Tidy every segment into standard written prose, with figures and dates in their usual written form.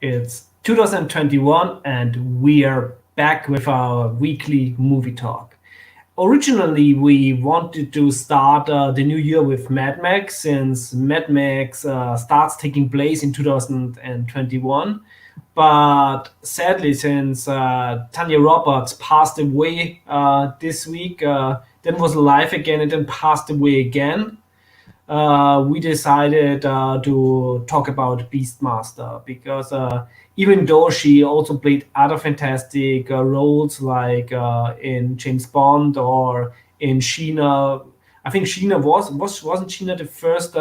It's 2021, and we are back with our weekly movie talk. Originally, we wanted to start the new year with Mad Max, since Mad Max starts taking place in 2021. But sadly, since Tanya Roberts passed away this week, then was alive again and then passed away again, we decided to talk about Beastmaster because even though she also played other fantastic roles like in James Bond or in Sheena, I think Sheena wasn't Sheena the first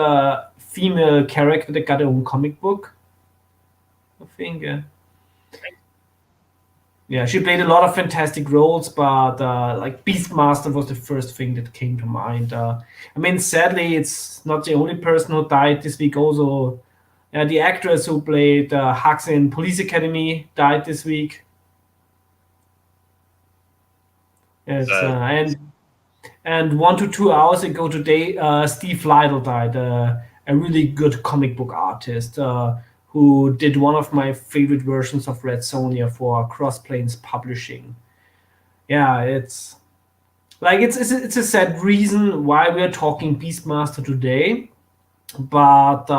female character that got her own comic book. I think. Yeah, she played a lot of fantastic roles, but like Beastmaster was the first thing that came to mind. I mean, sadly, it's not the only person who died this week. Also, the actress who played Hux in Police Academy died this week. It's and 1 to 2 hours ago today, Steve Lytle died, a really good comic book artist who did one of my favorite versions of Red Sonja for Cross Plains Publishing. Yeah, it's a sad reason why we are talking Beastmaster today, but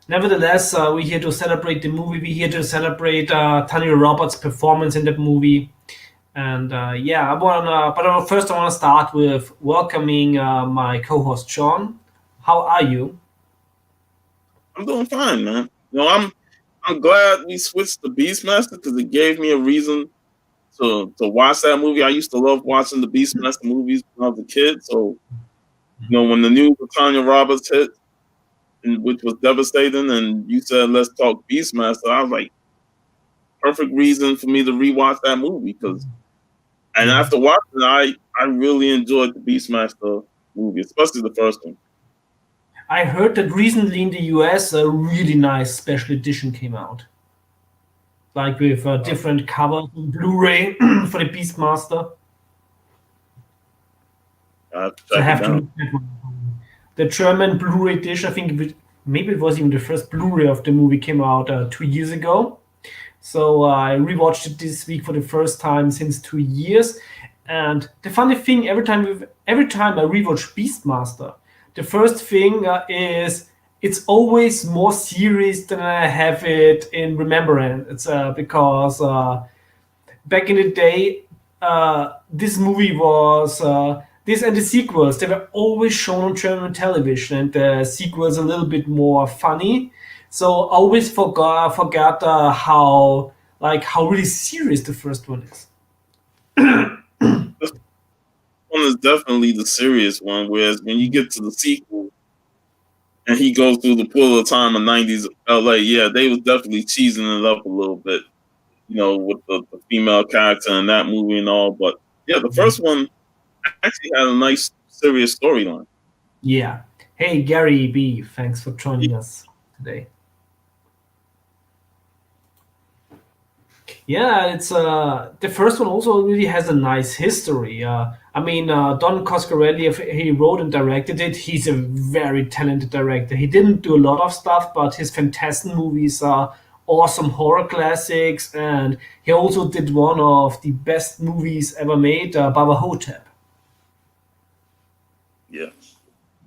nevertheless, we're here to celebrate the movie. We're here to celebrate Tanya Roberts' performance in that movie. And yeah, first I want to start with welcoming my co-host Sean. How are you? I'm doing fine, man. I'm glad we switched to Beastmaster because it gave me a reason to watch that movie. I used to love watching the Beastmaster movies when I was a kid. So, when the news of Tanya Roberts hit, which was devastating, and you said let's talk Beastmaster, I was like, perfect reason for me to rewatch that movie and after watching it, I really enjoyed the Beastmaster movie, especially the first one. I heard that recently in the US a really nice special edition came out, like with different covers on Blu-ray for the Beastmaster. So I have to look at one. The German Blu-ray edition. I think maybe it was even the first Blu-ray of the movie came out 2 years ago. So I rewatched it this week for the first time since 2 years. And the funny thing, every time I rewatch Beastmaster, the first thing is it's always more serious than I have it in remembrance. It's because back in the day, this movie was this and the sequels. They were always shown on German television, and the sequels a little bit more funny. So I always forgot how really serious the first one is. This one is definitely the serious one, whereas when you get to the sequel and he goes through the pull of time of 90s LA, yeah, they was definitely cheesing it up a little bit, with the female character in that movie and all. But yeah, the first one actually had a nice, serious storyline. Yeah. Hey, Gary B, thanks for joining us today. Yeah, it's the first one also really has a nice history. I mean, Don Coscarelli, if he wrote and directed it, he's a very talented director. He didn't do a lot of stuff, but his Phantasm movies are awesome horror classics, and he also did one of the best movies ever made, Baba Hotep. Yeah.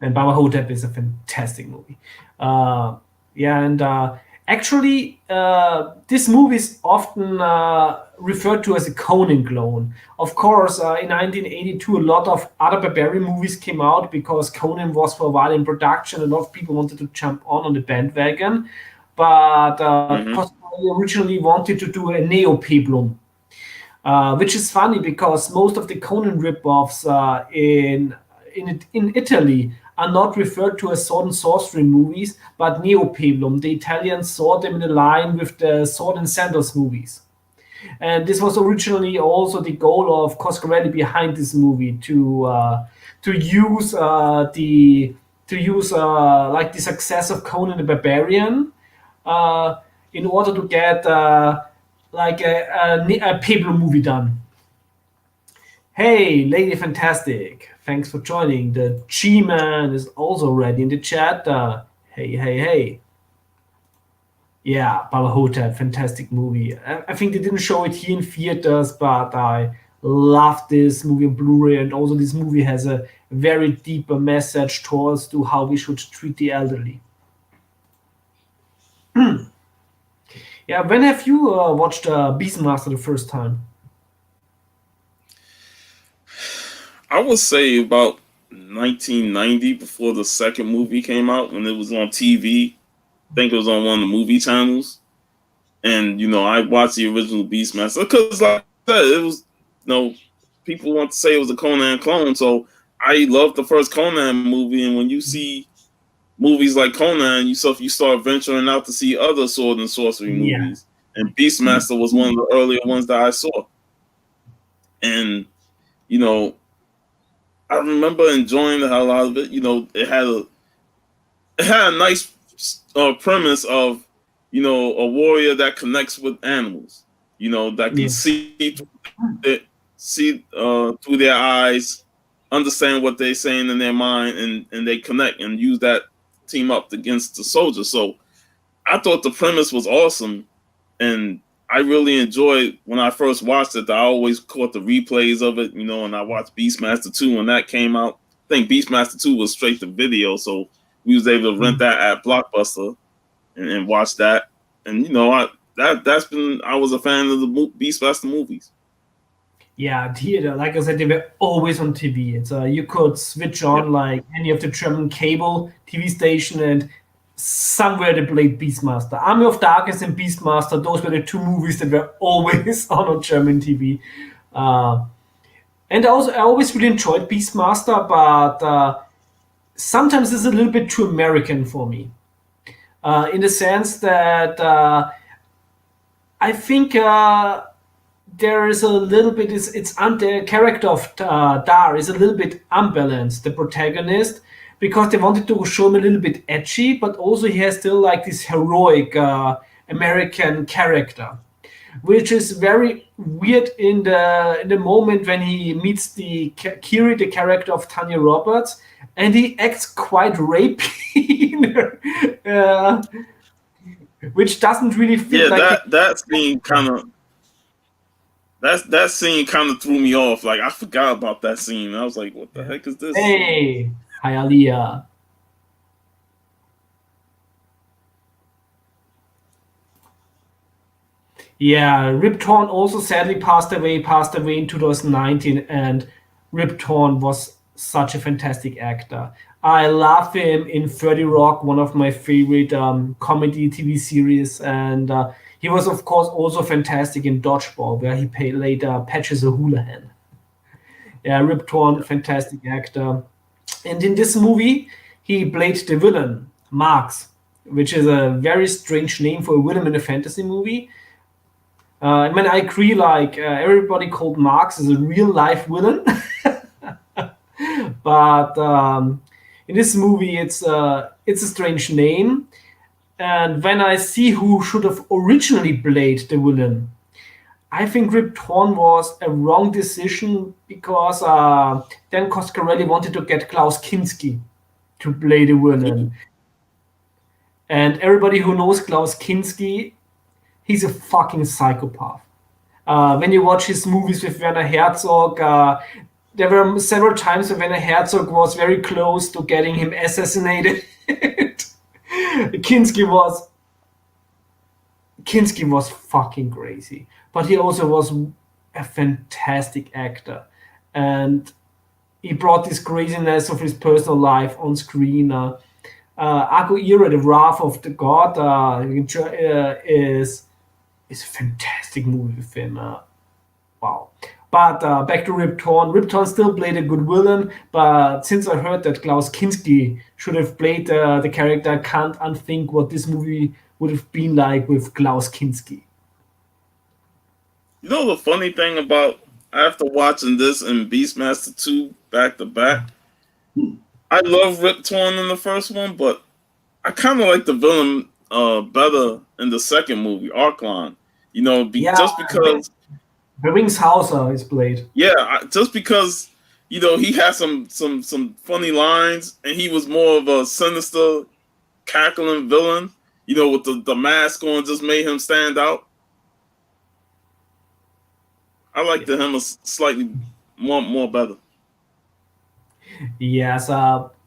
And Baba Hotep is a fantastic movie. Yeah, and actually, this movie is often referred to as a Conan clone. Of course, in 1982, a lot of other barbarian movies came out because Conan was for a while in production. A lot of people wanted to jump on the bandwagon, but Coscarelli originally wanted to do a neo-peplum, which is funny because most of the Conan ripoffs in Italy are not referred to as sword and sorcery movies, but neo-peplum. The Italians saw them in a line with the sword and sandals movies. And this was originally also the goal of Coscarelli behind this movie to use like the success of Conan the Barbarian in order to get like a peplum movie done. Hey, Lady Fantastic, thanks for joining. The G-Man is also ready in the chat. Hey, hey, hey. Yeah, Balahota, fantastic movie. I think they didn't show it here in theaters, but I love this movie on Blu-ray, and also this movie has a very deeper message towards to how we should treat the elderly. Yeah, when have you watched Beastmaster the first time? I would say about 1990, before the second movie came out, when it was on TV. I think it was on one of the movie channels, and I watched the original Beastmaster because, like I said, it was people want to say it was a Conan clone, so I loved the first Conan movie, and when you see movies like Conan, you start venturing out to see other sword and sorcery Yeah. movies, and Beastmaster was one of the earlier ones that I saw, and you know I remember enjoying the hell out of it. It had a nice premise of a warrior that connects with animals. That can Yeah. see through their eyes, understand what they're saying in their mind, and they connect and use that team up against the soldiers. So I thought the premise was awesome, and I really enjoyed when I first watched it. I always caught the replays of it, and I watched Beastmaster 2 when that came out. I think Beastmaster 2 was straight to video, so we was able to rent that at Blockbuster and watch that. And I was a fan of the Beastmaster movies. Yeah, theater. Like I said, they were always on TV. It's you could switch Yep. on like any of the German cable TV station, and somewhere they played Beastmaster. Army of Darkness and Beastmaster. Those were the two movies that were always on German TV. Uh, and also, I always really enjoyed Beastmaster, but sometimes it's a little bit too American for me. In the sense that I think there is a little bit the character of Dar is a little bit unbalanced, the protagonist, because they wanted to show him a little bit edgy, but also he has still like this heroic American character, which is very weird in the moment when he meets the Kiri, the character of Tanya Roberts, and he acts quite rapey, which doesn't really fit Yeah, like the that scene kind of that scene kind of threw me off. Like I forgot about that scene. I was like, "What the yeah. heck is this?" Hey, Hialeah. Yeah, Rip Torn also sadly passed away in 2019, and Rip Torn was such a fantastic actor. I love him in 30 Rock, one of my favorite comedy TV series, and he was, of course, also fantastic in Dodgeball, where he played Patches O'Houlihan. Yeah, Rip Torn, Yeah. fantastic actor. And in this movie, he played the villain, Marx, which is a very strange name for a villain in a fantasy movie. I mean, I agree. Like everybody called Marx is a real life villain, but in this movie, it's a strange name. And when I see who should have originally played the villain, I think Rip Torn was a wrong decision because Dan Coscarelli wanted to get Klaus Kinski to play the villain. And everybody who knows Klaus Kinski, he's a fucking psychopath. When you watch his movies with Werner Herzog, there were several times when Werner Herzog was very close to getting him assassinated. Kinski was Kinski was fucking crazy, but he also was a fantastic actor, and he brought this craziness of his personal life on screen. Argo Era, the Wrath of the God, is a fantastic movie with him. Wow. But back to Rip Torn. Rip Torn still played a good villain, but since I heard that Klaus Kinski should have played the character, I can't unthink what this movie would have been like with Klaus Kinski. The funny thing about after watching this and Beastmaster 2 back to back, I love Rip Torn in the first one, but I kind of like the villain better in the second movie, Arklon. Yeah, Just because, Hauser is played. yeah, just because he had some funny lines, and he was more of a sinister, cackling villain. with the mask on, just made him stand out. I liked him a slightly more better. Yes, but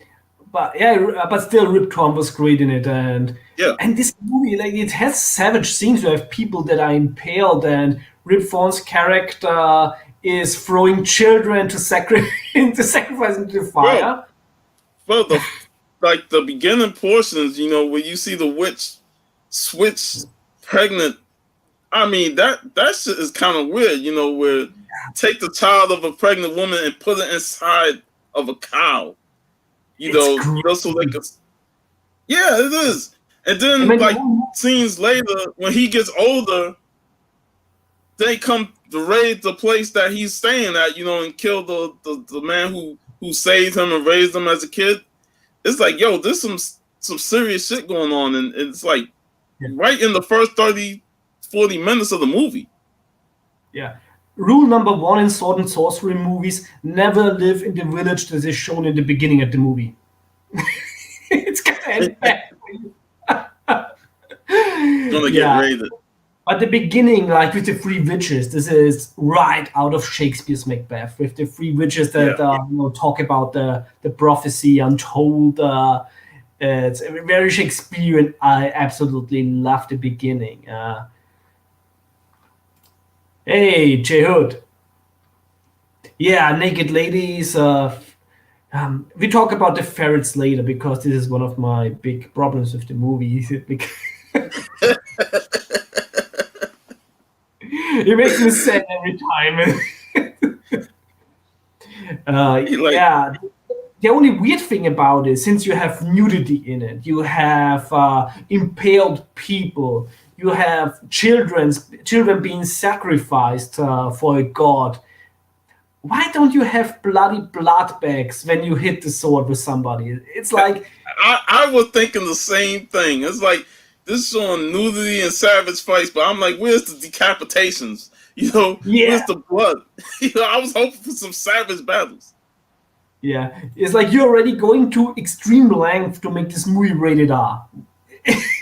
still, Rip Torn was great in it, and this movie, like, it has savage scenes. You have people that are impaled, and Rip Torn's character is throwing children to sacrifice into the fire. Well, the beginning portions, where you see the witch switch pregnant. I mean, that shit is kind of weird, where take the child of a pregnant woman and put it inside of a cow, just so they could. Yeah, it is. And then, scenes later, when he gets older, they come to raid the place that he's staying at, and kill the man who saved him and raised him as a kid. It's like, yo, there's some serious shit going on, and it's like right in the first 30, 40 minutes of the movie. Yeah. Rule number 1 in sword and sorcery movies: never live in the village that is shown in the beginning of the movie. It's gonna end bad. Gonna get raided. At the beginning, like with the 3 witches, this is right out of Shakespeare's Macbeth, with the 3 witches that talk about the prophecy untold. It's very Shakespearean. I absolutely love the beginning. Hey, J Hood. Yeah, naked ladies. We talk about the ferrets later, because this is one of my big problems with the movie. It makes me sad every time. The only weird thing about it, since you have nudity in it, you have impaled people, you have children being sacrificed for a god. Why don't you have bloody blood bags when you hit the sword with somebody? It's like I was thinking the same thing. It's like, this is showing nudity and savage fights, but I'm like, where's the decapitations? Where's the blood? I was hoping for some savage battles. Yeah, it's like you're already going to extreme length to make this movie rated R.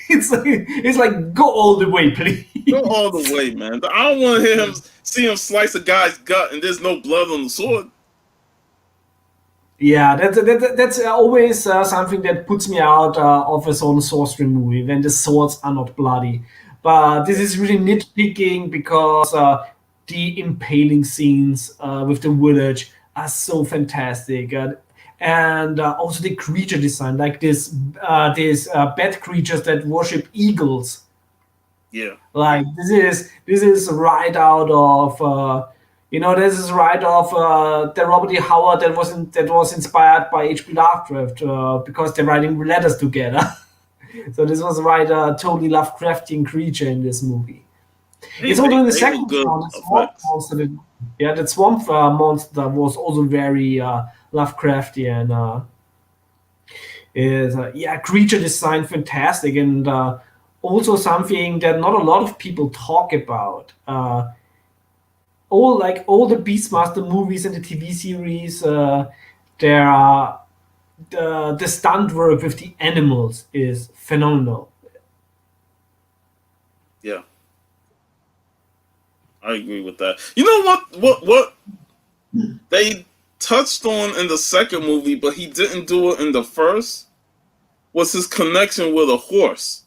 It's like go all the way, please. Go all the way, man. I don't want to see him slice a guy's gut and there's no blood on the sword. Yeah, that's always something that puts me out of a sword and sorcery movie, when the swords are not bloody. But this is really nitpicking, because the impaling scenes with the village are so fantastic, and also the creature design, like these bat creatures that worship eagles. Yeah, like this is right out of. This is right off the Robert E. Howard that was inspired by H.P. Lovecraft, because they're writing letters together. So this was right totally Lovecraftian creature in this movie. It's also in the second round. That swamp monster was also very Lovecraftian. Creature design fantastic, and also something that not a lot of people talk about. All the Beastmaster movies and the TV series, there are the stunt work with the animals is phenomenal. Yeah, I agree with that. You know what they touched on in the second movie, but he didn't do it in the first, was his connection with a horse.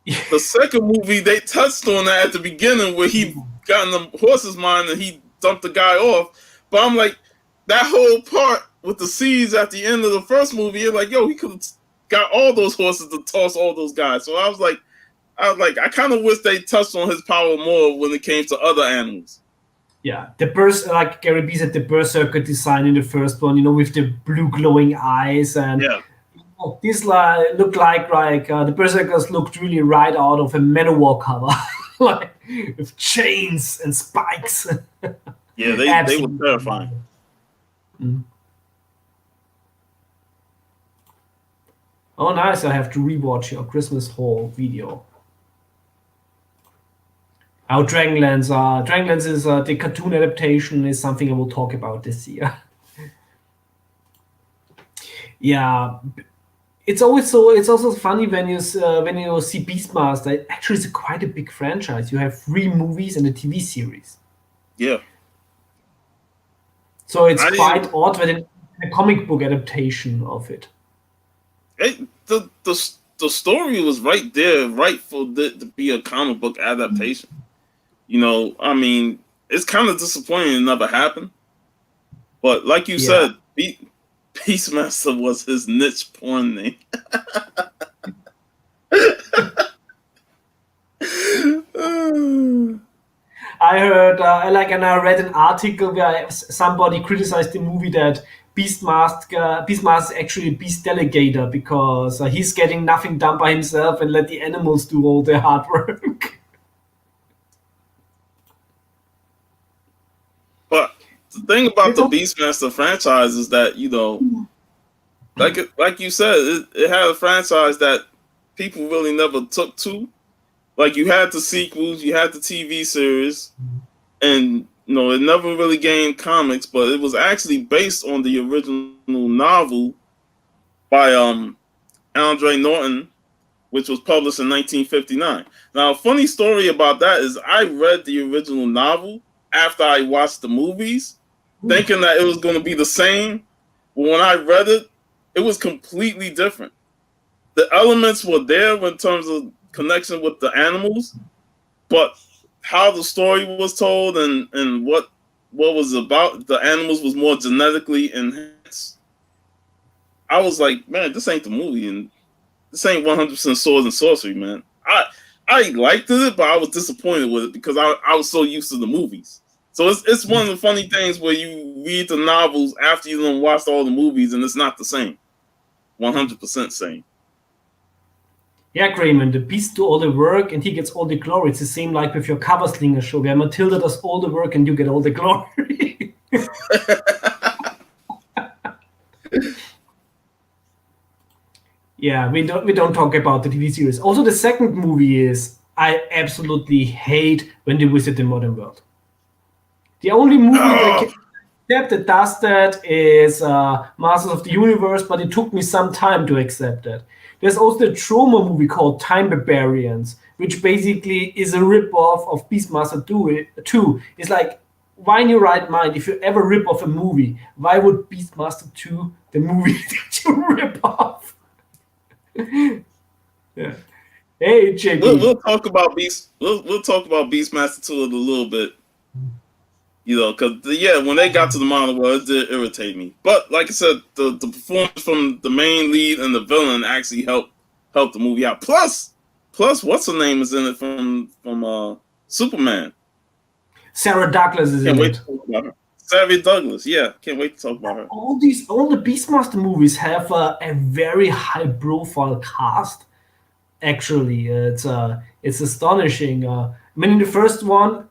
The second movie, they touched on that at the beginning, where he got in the horse's mind and he dumped the guy off. But I'm like, that whole part with the seeds at the end of the first movie, you're like, yo, he could have got all those horses to toss all those guys. So I was like, I kind of wish they touched on his power more when it came to other animals. Yeah, like Gary B said, the berserker design in the first one, with the blue glowing eyes, and this looked like the berserkers looked really right out of a Manowar cover, like with chains and spikes. Yeah, they were terrifying. Mm. Oh, nice! I have to rewatch your Christmas haul video. How Dragonlance is the cartoon adaptation, is something I will talk about this year. Yeah. it's also funny when you see Beastmaster. It actually is quite a big franchise. You have 3 movies and a TV series, Yeah, so it's I quite didn't. odd when a comic book adaptation of it. The story was right there, right for it to be a comic book adaptation. I mean, it's kind of disappointing it never happened. But like you Yeah, said, Beastmaster was his niche porn name. I heard and I read an article where somebody criticized the movie that Beastmaster is actually a beast delegator because he's getting nothing done by himself and let the animals do all the hard work. But the thing about It's the all, Beastmaster franchise is that like you said, it had a franchise that people really never took to. Like you had the sequels, you had the TV series, and it never really gained comics, but it was actually based on the original novel by Andre Norton, which was published in 1959. Now, a funny story about that is I read the original novel after I watched the movies, thinking that it was going to be the same. But when I read it, it was completely different. The elements were there in terms of connection with the animals, but how the story was told and what was about the animals was more genetically enhanced. I was like, man, this ain't the movie, and this ain't 100% swords and sorcery, man. I liked it, but I was disappointed with it because I was so used to the movies. So it's one of the funny things where you read the novels after you done watched all the movies, and it's not the same, 100% same. yeah, Grayman, the beast do all the work and he gets all the glory. It's the same like with your cover slinger show where Matilda does all the work and you get all the glory. Yeah, we don't talk about the TV series. Also, the second movie is I absolutely hate when they visit the modern world. The only movie that Oh, can accept that does that is Masters of the Universe, but it took me some time to accept that. There's also a trauma movie called Time Barbarians, which basically is a rip-off of Beastmaster 2. It's like, why in your right mind, if you ever rip off a movie, why would Beastmaster 2, the movie that you rip off? Yeah. Hey, JB. we'll talk about We'll talk about Beastmaster 2 in a little bit. Because when they got to the modern world, it did irritate me. But like I said, the performance from the main lead and the villain actually helped the movie out. Plus, what's her name is in it from Superman. Sarah Douglas is Can't in wait it. to talk about her. Savvy Douglas, yeah, can't wait to talk about her. All the Beastmaster movies have a very high profile cast. Actually, it's astonishing. I mean, in the first one,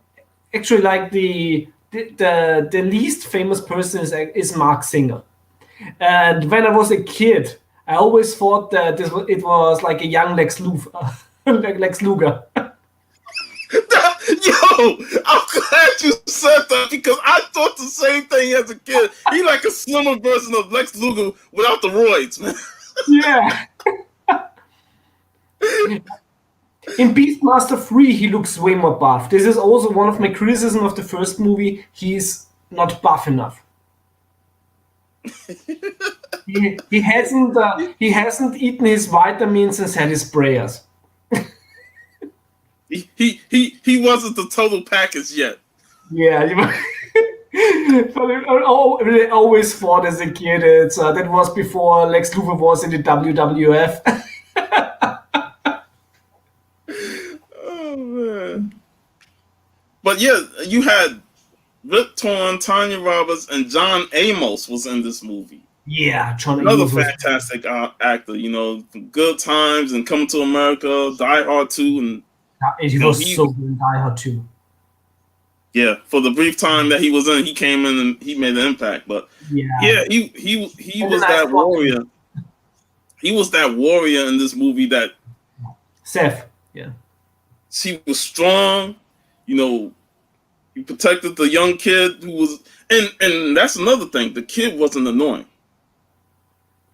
actually, like the least famous person is Mark Singer. And when I was a kid, I always thought that it was like a young Lex Luthor, Lex Luger. Yo, I'm glad you said that because I thought the same thing as a kid. He like a slimmer version of Lex Luger without the roids, man. Yeah. In Beastmaster 3, he looks way more buff. This is also one of my criticisms of the first movie. He's not buff enough. He hasn't eaten his vitamins and said his prayers. He wasn't the total package yet. Yeah, but I always thought as a kid that was before Lex Luthor was in the WWF. Oh man! But yeah, you had Rip Torn, Tanya Roberts, and John Amos was in this movie. Yeah, John Another Amos was. fantastic actor, from Good Times and Coming to America, Die Hard 2, and He was so good in Die Hard too. yeah, for the brief time that he was in, he came in and he made an impact. But Yeah, yeah, he and the was nice that warrior. He was that warrior in this movie that Seth. Yeah. she was strong. He protected the young kid who was, and that's another thing. The kid wasn't annoying.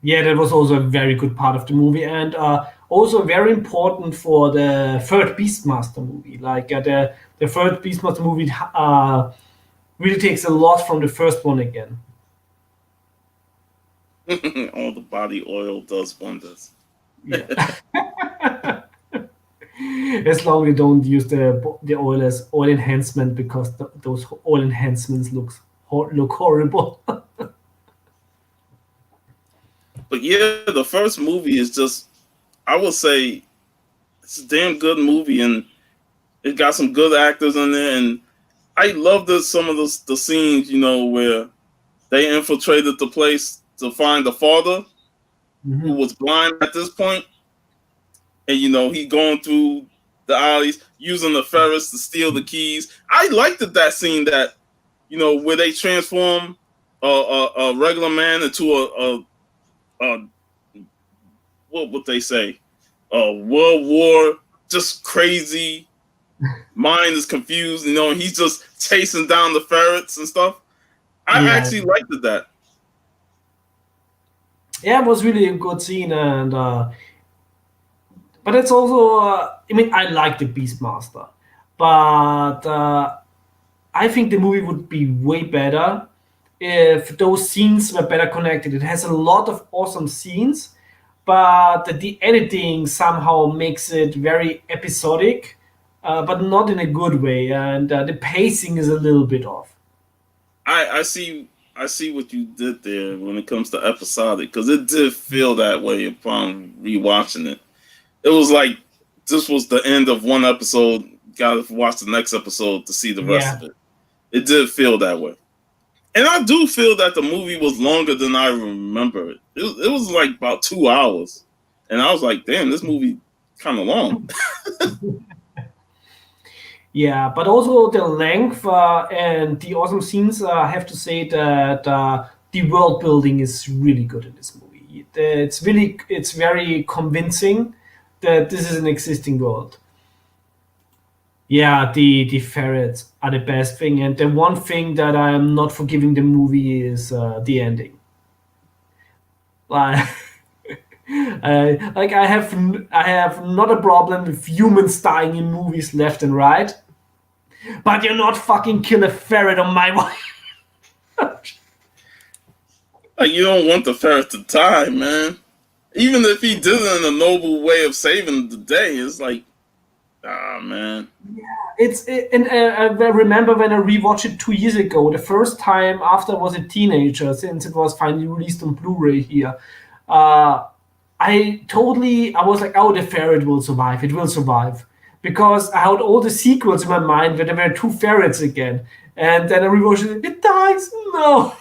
Yeah, that was also a very good part of the movie, and also very important for the third Beastmaster movie. Like the third Beastmaster movie really takes a lot from the first one again. All the body oil does wonders. Yeah. As long as they don't use the oil as oil enhancement because those oil enhancements look horrible. But yeah, the first movie is just, I would say, it's a damn good movie, and it got some good actors in there. And I love some of the scenes, where they infiltrated the place to find the father who Mhm. was blind at this point, and he going through the alleys using the ferris to steal the keys. I liked that scene that where they transform a regular man into a what would they say, a World War just crazy mind is confused, and he's just chasing down the ferrets and stuff. I Yeah, actually liked that. yeah, it was really a good scene, and but it's also I mean I like the Beastmaster, but I think the movie would be way better if those scenes were better connected. It has a lot of awesome scenes, but the editing somehow makes it very episodic, but not in a good way, and the pacing is a little bit off. I see what you did there when it comes to episodic, because it did feel that way upon rewatching it. It was like this was the end of one episode. Got to watch the next episode to see the rest Yeah, of it. It did feel that way, and I do feel that the movie was longer than I remember it. It was like about 2 hours, and I was like, "Damn, this movie kind of long." yeah, but also the length and the awesome scenes. I have to say that the world building is really good in this movie. It's very convincing that this is an existing world. Yeah, the ferrets are the best thing, and the one thing that I'm not forgiving the movie is the ending. Like I have not a problem with humans dying in movies left and right, but you're not fucking kill a ferret on my watch. Like, you don't want the ferret to die, man. Even if he did it in a noble way of saving the day, it's like, man. And I remember when I rewatched it 2 years ago, the first time after I was a teenager, since it was finally released on Blu-ray here. Uh, I was like, oh, the ferret will survive. It will survive. Because I had all the sequels in my mind where there were two ferrets again. And then I rewatched it, it dies. No.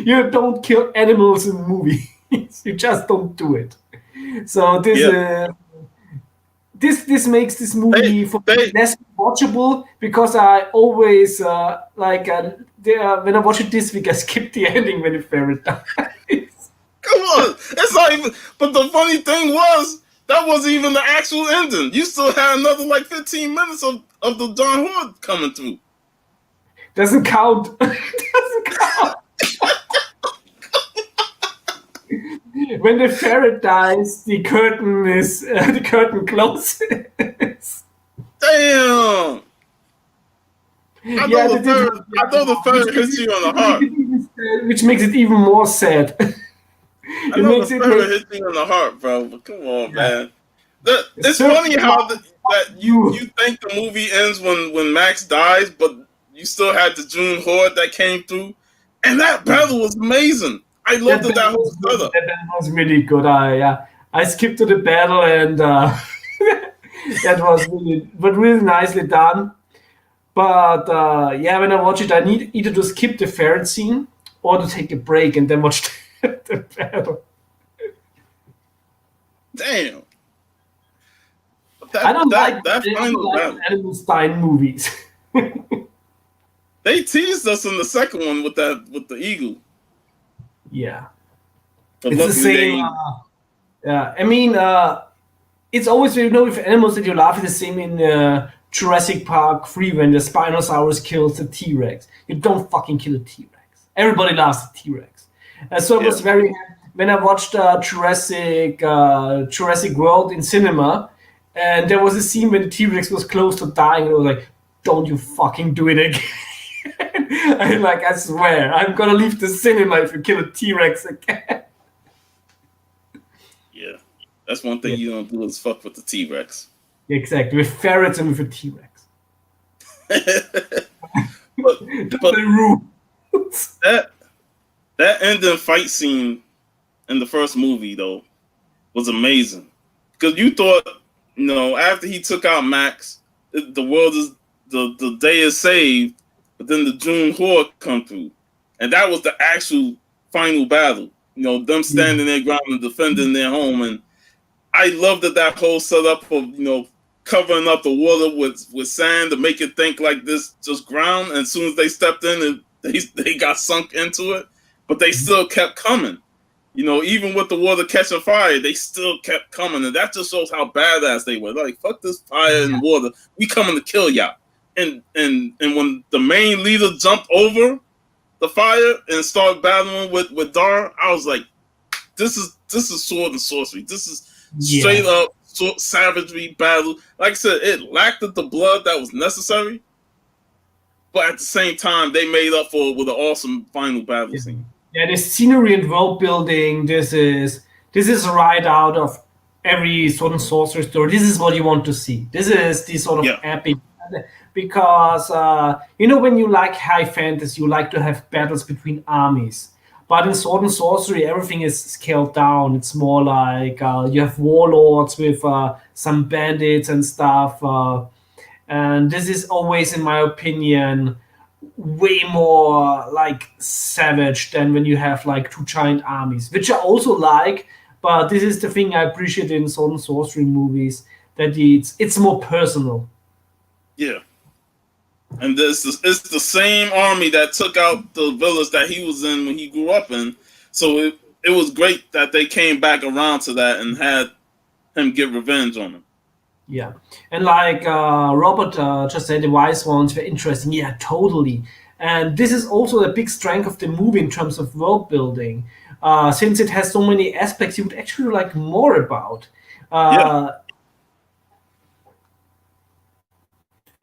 You don't kill animals in movies. You just don't do it. So Yeah, this makes this they movie for me they less watchable because I always when I watch it this week, I skip the ending when the ferret dies. come on. It's not even. But the funny thing was that wasn't even the actual ending. You still had another like 15 minutes of the Don Horde coming through. Doesn't count. Doesn't count. When the ferret dies, the curtain closes. Damn. Yeah, I know the ferret hits you on the heart. which makes it even more sad. I It know makes the it ferret make hits you on the heart, bro. But come on, yeah. man. It's Certain funny how that you. you think the movie ends when Max dies, but you still had the June Horde that came through, and that battle was amazing. I loved that whole setup. That was really good. I skipped to the battle and that was really nicely done. But yeah, when I watch it, I need either to skip the ferret scene or to take a break and then watch the battle. Damn. But I don't like that I don't final like battle. Animal Stein movies. They teased us in the second one with the eagle. Yeah, But it's the luckily same. Yeah, I mean, it's always with animals that you laugh. It's the same in Jurassic Park 3 when the Spinosaurus kills the T Rex. You don't fucking kill a T Rex. Everybody loves the T Rex. So I was yeah. when I watched Jurassic World in cinema, and there was a scene when the T-Rex was close to dying, and I was like, "Don't you fucking do it again!" I'm like, I swear, I'm gonna leave the cinema if you kill a T-Rex again. Yeah, that's one thing Yeah, you don't do is fuck with the T-Rex. exactly. With ferrets and with a T-Rex. but That's but the rules. that ending fight scene in the first movie though was amazing because you thought, after he took out Max, the world is the day is saved, but then the June Horde come through, and that was the actual final battle. Them Yeah. standing their ground and defending their home, and I loved that whole setup of covering up the water with sand to make it think like this just ground. And as soon as they stepped in, and they got sunk into it, but they still kept coming. Even with the water catching fire, they still kept coming, and that just shows how badass they were. Like, fuck this fire and water, we coming to kill y'all. And when the main leader jumped over the fire and started battling with Dar, I was like, this is sword and sorcery. This is straight up savagery battle. Like I said, it lacked the blood that was necessary, but at the same time, they made up for it with an awesome final battle scene. Yeah, the scenery and world building. This is right out of every sword and sorcery story. This is what you want to see. This is the sort of epic, because when you like high fantasy, you like to have battles between armies. But in sword and sorcery, everything is scaled down. It's more like you have warlords with some bandits and stuff. And this is always, in my opinion, way more like savage than when you have like two giant armies, which I also like. But this is the thing I appreciate in sword and sorcery movies, that it's more personal. Yeah. And it's the same army that took out the village that he was in when he grew up in. So it was great that they came back around to that and had him get revenge on him. Yeah. And like Robert just said, the wise ones were interesting. Yeah, totally. And this is also a big strength of the movie in terms of world building. Since it has so many aspects you would actually like more about.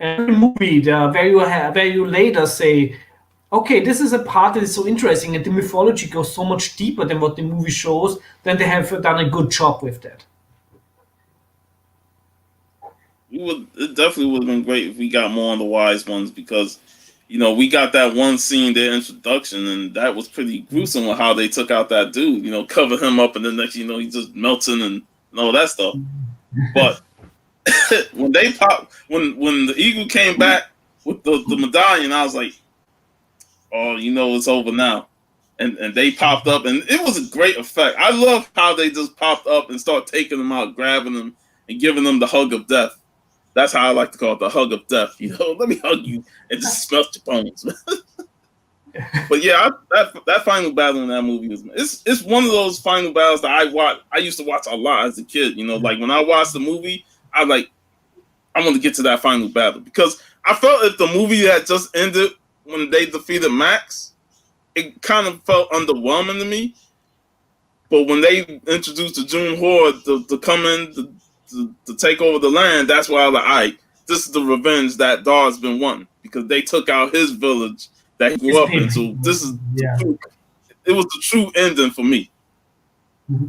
Every movie where you later say, okay, this is a part that is so interesting, and the mythology goes so much deeper than what the movie shows, then they have done a good job with that. It definitely would have been great if we got more on the wise ones, because we got that one scene, their introduction, and that was pretty gruesome with how they took out that dude, covered him up, and then next he's just melting and all that stuff. But when they when the eagle came back with the medallion, I was like, oh, it's over now. And they popped up, and it was a great effect. I love how they just popped up and start taking them out, grabbing them, and giving them the hug of death. That's how I like to call it, the hug of death. Let me hug you and just smelt your bones. But yeah, that final battle in that movie it's one of those final battles that I used to watch a lot as a kid. Like when I watched the movie, I want to get to that final battle, because I felt if the movie had just ended when they defeated Max, it kind of felt underwhelming to me. But when they introduced the June Horde to come in to take over the land, that's why I was like, all right, this is the revenge that Dar's been wanting, because they took out his village that he grew up in. So this is it was the true ending for me. Mm-hmm.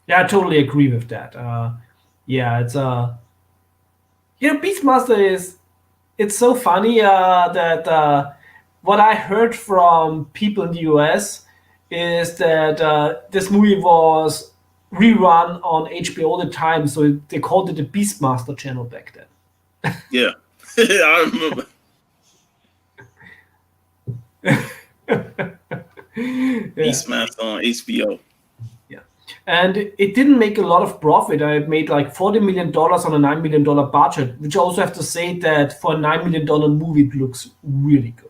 Yeah, I totally agree with that. It's Beastmaster it's so funny that what I heard from people in the US is that this movie was rerun on HBO all the time, so they called it the Beastmaster channel back then. Yeah, I remember. Beastmaster on HBO. Yeah, and it didn't make a lot of profit. It made like $40 million on a $9 million budget, which I also have to say that for a $9 million movie, it looks really good.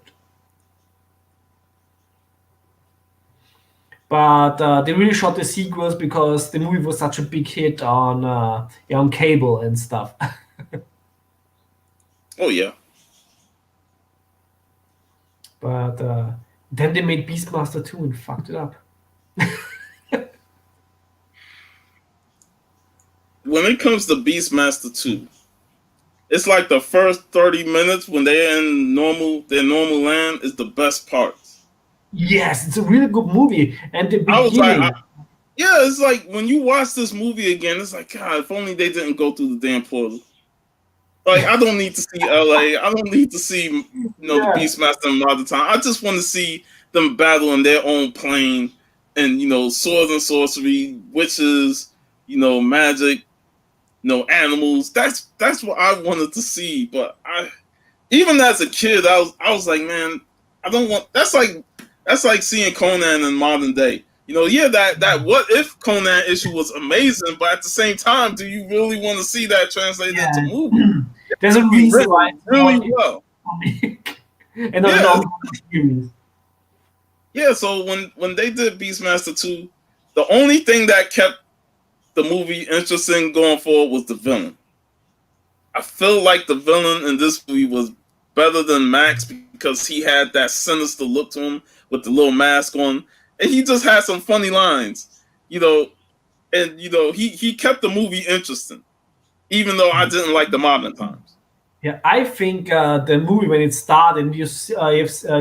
But they really shot the sequels because the movie was such a big hit on cable and stuff. Oh yeah. But then they made Beastmaster 2 and fucked it up. When it comes to Beastmaster 2, it's like the first 30 minutes when they're in their normal land is the best parts. Yes, it's a really good movie. And the I was like, beginning, yeah, it's like when you watch this movie again, it's like, God, if only they didn't go through the damn portal. Like, I don't need to see LA. I don't need to see, the yeah, Beastmaster and Mother Time. I just want to see them battle in their own plane and, swords and sorcery, witches, magic, animals. That's what I wanted to see. But even as a kid, I was like, man, I don't want. That's like seeing Conan in modern day. Yeah, that what if Conan issue was amazing, but at the same time, do you really want to see that translated into yeah. movie? There's a Be reason why written it's really not in well. comic and not an Yeah, ongoing series. yeah. So when they did Beastmaster 2, the only thing that kept the movie interesting going forward was the villain. I feel like the villain in this movie was better than Max because he had that sinister look to him with the little mask on, and he just had some funny lines, and he kept the movie interesting, even though I didn't like the modern times. Yeah, I think the movie when it started, and if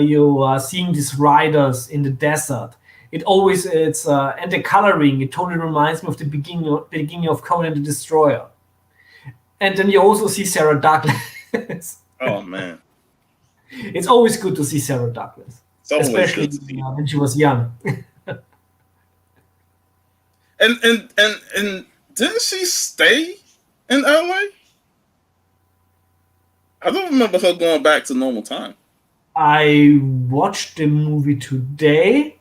you are seeing these riders in the desert, it's and the coloring. It totally reminds me of the beginning of Conan the Destroyer. And then you also see Sarah Douglas. Oh man, It's always good to see Sarah Douglas, it's always especially good to see. when she was young. And didn't she stay in LA? I don't remember her going back to normal time. I watched the movie today,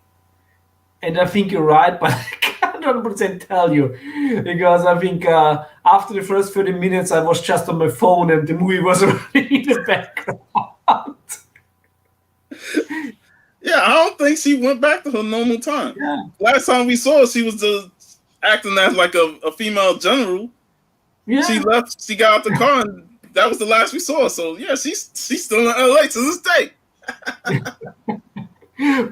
and I think you're right, but I can't 100% tell you because I think after the first 30 minutes, I was just on my phone and the movie was already in the background. Yeah, I don't think she went back to her normal time. Yeah, Last time we saw her, she was just acting as like a female general. She yeah. left, she got out the car, and that was the last we saw her. So yeah, she's still in LA to this day.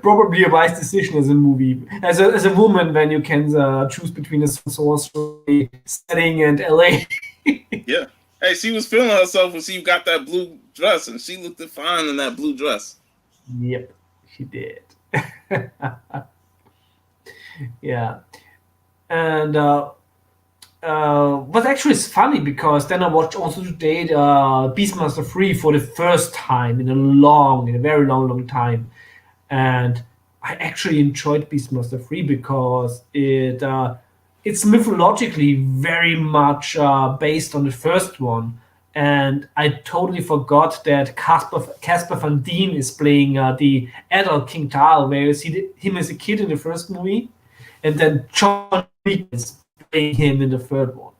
Probably a wise decision as a movie, as a woman, when you can choose between a sorcery setting and LA. Yeah. Hey, she was feeling herself when she got that blue dress, and she looked fine in that blue dress. Yep, she did. Yeah, and what actually is funny because then I watched also today Beastmaster 3 for the first time in a very long time, and I actually enjoyed Beastmaster 3 because it's mythologically very much based on the first one. And I totally forgot that Casper Van Dien is playing the adult King Tal, where you see him as a kid in the first movie, and then John Wick is playing him in the third one.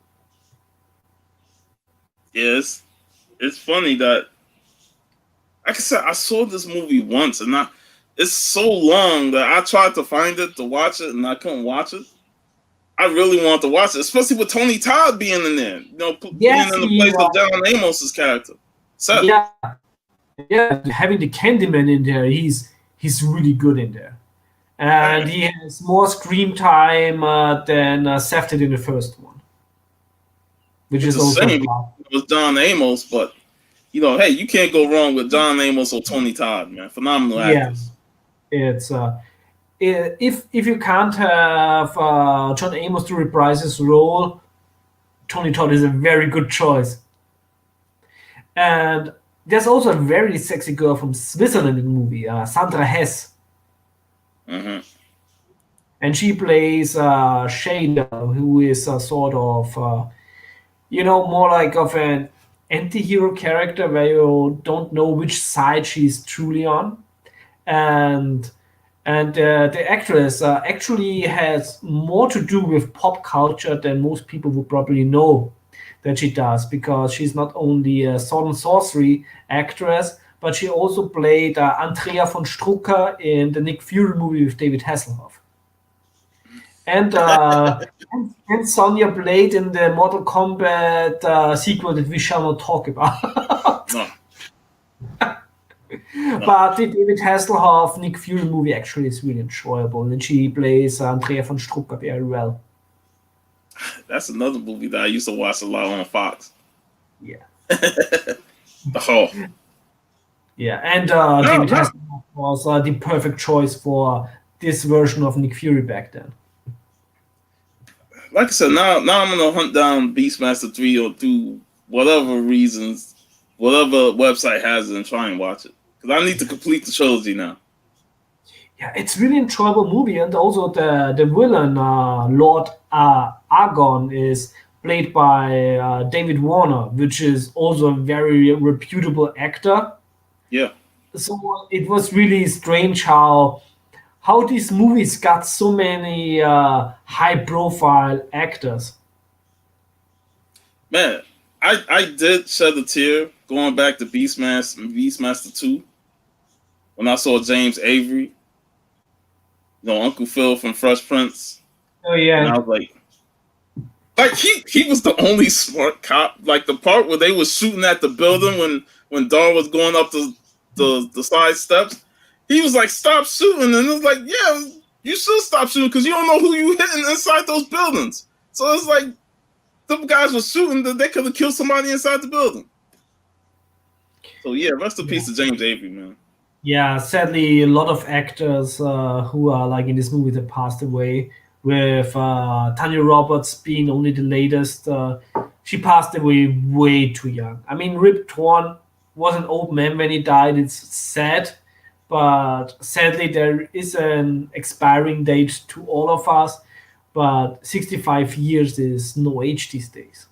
Yes. It's funny that, like I said, I saw this movie once, and it's so long that I tried to find it to watch it, and I couldn't watch it. I really wanted to watch it, especially with Tony Todd being in there, being Yes, in the place of John Amos's character. Seth. yeah, yeah, having the Candyman in there, he's really good in there, and he has more screen time than Seth did in the first one, which It's is a also shame it was John Amos, but hey, you can't go wrong with John Amos or Tony Todd, man. Phenomenal yeah. actors. It's if you can't have John Amos to reprise his role, Tony Todd is a very good choice. And there's also a very sexy girl from Switzerland in the movie, Sandra Hess, Mm-hmm. and she plays Shada, who is a sort of more like of an anti-hero character where you don't know which side she's truly on, and the actress actually has more to do with pop culture than most people would probably know that she does, because she's not only a sword and sorcery actress, but she also played Andrea von Strucker in the Nick Fury movie with David Hasselhoff. And Sonya Blade in the Mortal Kombat sequel that we shall not talk about. No. No, But the David Hasselhoff Nick Fury movie actually is really enjoyable, and she plays Andrea von Strucker very well. that's another movie that I used to watch a lot on Fox. Yeah, The Hall. yeah, and No, David no. Hasselhoff was the perfect choice for this version of Nick Fury back then. Like I said, now I'm gonna hunt down Beastmaster 3 or through whatever reasons, whatever website has it, and try and watch it. Because I need to complete the trilogy now. Yeah, it's really enjoyable movie, and also the villain Lord Argon is played by David Warner, which is also a very reputable actor. Yeah. So it was really strange how these movies got so many high profile actors. Man, I did shed a tear going back to Beastmaster 2 when I saw James Avery, Uncle Phil from Fresh Prince. Oh And I yeah. was like he was the only smart cop. Like the part where they was shooting at the building when Dar was going up the side steps, he was like, "Stop shooting!" And it was like, "Yeah, you should stop shooting because you don't know who you hitting inside those buildings." So it's like them guys were shooting that they could have killed somebody inside the building. So yeah, rest in Yeah. peace to James Avery, man. Yeah, sadly, a lot of actors who are like in this movie that passed away. With Tanya Roberts being only the latest, she passed away way too young. I mean, Rip Torn was an old man when he died. It's sad, but sadly, there is an expiring date to all of us. But 65 years is no age these days.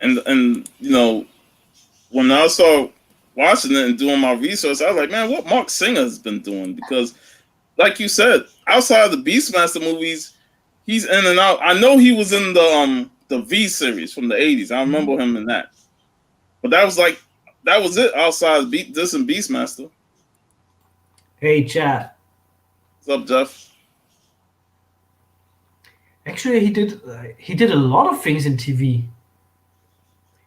And when I saw watching it and doing my research, I was like, man, what Mark Singer has been doing? Because, like you said, outside of the Beastmaster movies, he's in and out. I know he was in the V series from the '80s. I remember him in that. But that was it outside of this and Beastmaster. Hey, Chad. What's up, Jeff? Actually, he did a lot of things in TV.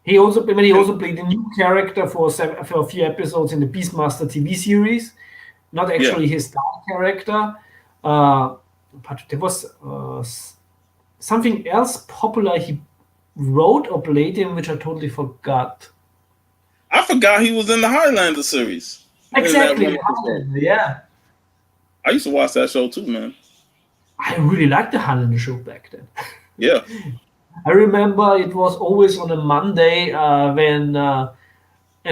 He also played a new character for a few episodes in the Beastmaster TV series. Not Yeah. actually his star character, uh, but there was something else popular he wrote or played in, which I totally forgot. I forgot he was in the Highlander series. In that Exactly, one episode. yeah. I used to watch that show too, man. I really liked the Highlander show back then. Yeah. I remember it was always on a Monday and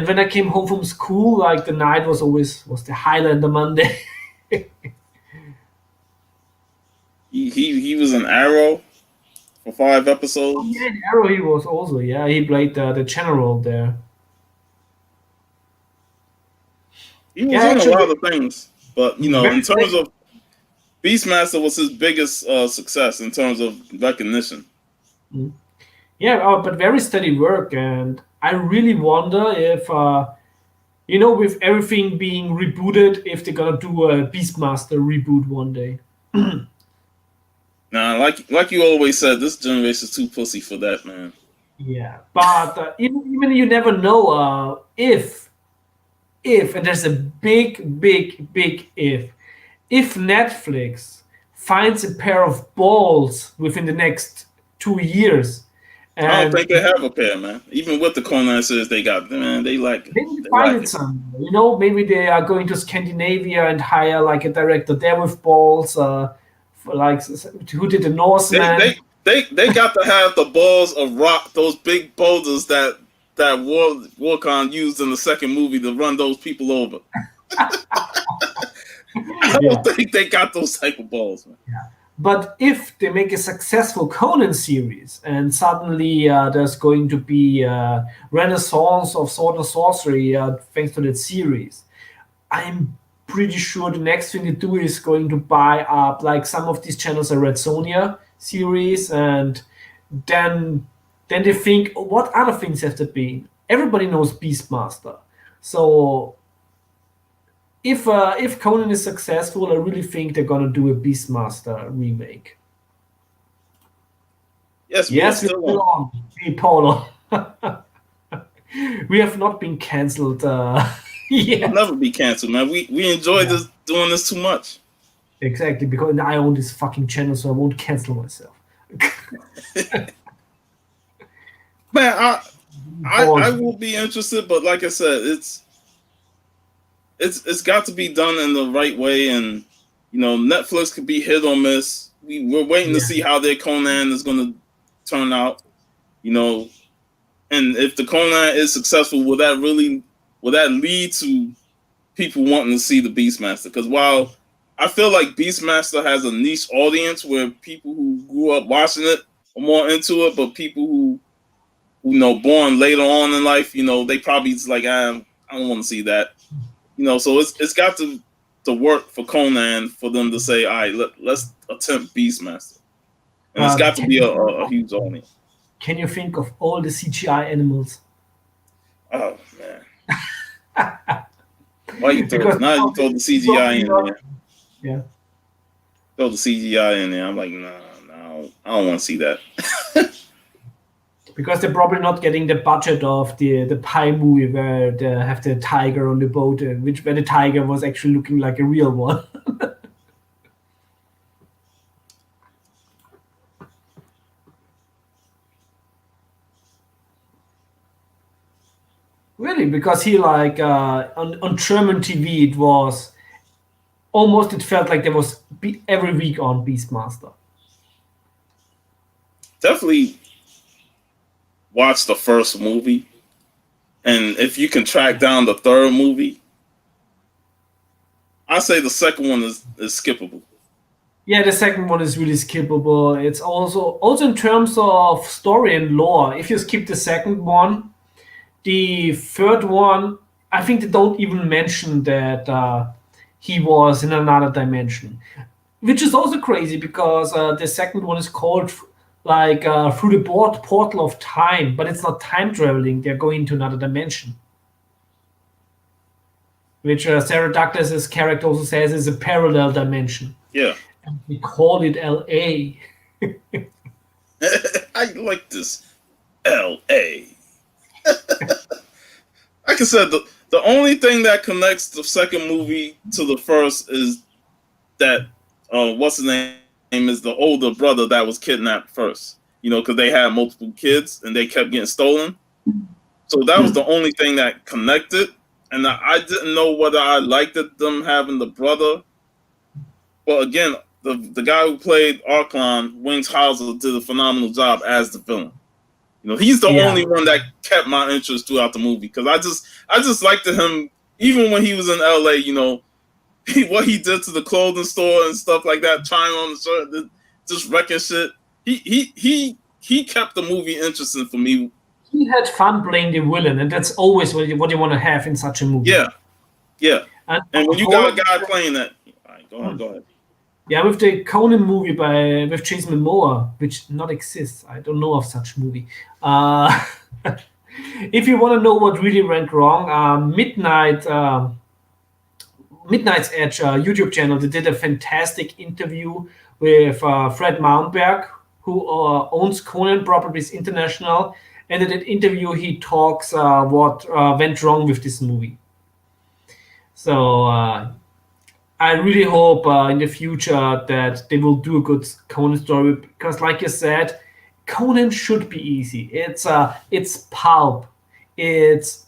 when I came home from school, like the night was the Highlander Monday. He was an Arrow for 5 Oh, episodes. yeah, in Arrow he was also, yeah, he played the general there. He was Yeah, in a lot actually, of things, but very in terms famous. of Beastmaster was his biggest success in terms of recognition. Yeah, but very steady work, and I really wonder if, with everything being rebooted, if they're gonna do a Beastmaster reboot one day. Now, like you always said, this generation's too pussy for that, man. Yeah, but even you never know if, and there's a big, big, big if Netflix finds a pair of balls within the next 2 years, I don't and think they have a pair, man. Even with the Conan series they got, man, they like it. maybe They find like it it. somewhere, maybe they are going to Scandinavia and hire like a director there with balls, for like who did the They Norseman. they they got to have the balls of rock, those big boulders that Warcon used in the second movie to run those people over. I don't Yeah. think they got those type of balls, man. But if they make a successful Conan series and suddenly there's going to be a renaissance of sword and sorcery thanks to that series, I'm pretty sure the next thing they do is going to buy up like some of these channels are Red Sonja series, and then they think, what other things have there been? Everybody knows Beastmaster. So if Conan is successful, I really think they're gonna do a Beastmaster remake. Yes, we are Yes, we're still still on. on. Hey, Paulo. We have not been cancelled. Yeah, I'll never be canceled, man. We enjoy this doing this too much. exactly. Because I own this fucking channel, so I won't cancel myself. Man, I Balls. will be interested, but like I said, it's got to be done in the right way, and Netflix could be hit or miss. We're waiting to Yeah. see how their Conan is going to turn out. And if the Conan is successful, will that lead to people wanting to see the Beastmaster? Because while I feel like Beastmaster has a niche audience where people who grew up watching it are more into it, but people who born later on in life, they probably just like, I don't want to see that. So it's got to work for Conan for them to say, all right, let's attempt Beastmaster. And it's got to be a huge audience. Can you think of all the CGI animals? Oh man. Why you throw Because now you throw the CGI in there. Yeah. Throw the CGI in there. I'm like, no, I don't want to see that. Because they're probably not getting the budget of the Pi movie where they have the tiger on the boat, where the tiger was actually looking like a real one. Really, because he on German TV it was almost, it felt like there was every week on Beastmaster. Definitely watch the first movie, and if you can track down the third movie, I say the second one is skippable. Yeah, the second one is really skippable. It's also in terms of story and lore. If you skip the second one, the third one, I think they don't even mention that he was in another dimension, which is also crazy because the second one is called through the portal of time, but it's not time traveling. They're going to another dimension, which Sarah Douglas's character also says is a parallel dimension. Yeah. And we call it L.A. I like this L.A. Like I said, the only thing that connects the second movie to the first is that what's his name is the older brother that was kidnapped first. Because they had multiple kids and they kept getting stolen. So that was the only thing that connected. And I didn't know whether I liked them having the brother. But again, the guy who played Arklon, Wings Hauser, did a phenomenal job as the villain. He's the only one that kept my interest throughout the movie, because I just liked him even when he was in LA. What he did to the clothing store and stuff like that, trying on the shirt, just wrecking shit. He kept the movie interesting for me. He had fun playing the villain, and that's always what you want to have in such a movie. Yeah. And when you got a guy playing that, all right, go ahead. Yeah, with the Conan movie with Jason Momoa, which not exists. I don't know of such movie. If you want to know what really went wrong, Midnight's Edge YouTube channel, they did a fantastic interview with Fred Moundberg, who owns Conan Properties International. And in that interview, he talks what went wrong with this movie. So I really hope in the future that they will do a good Conan story, because, like you said, Conan should be easy. It's pulp. It's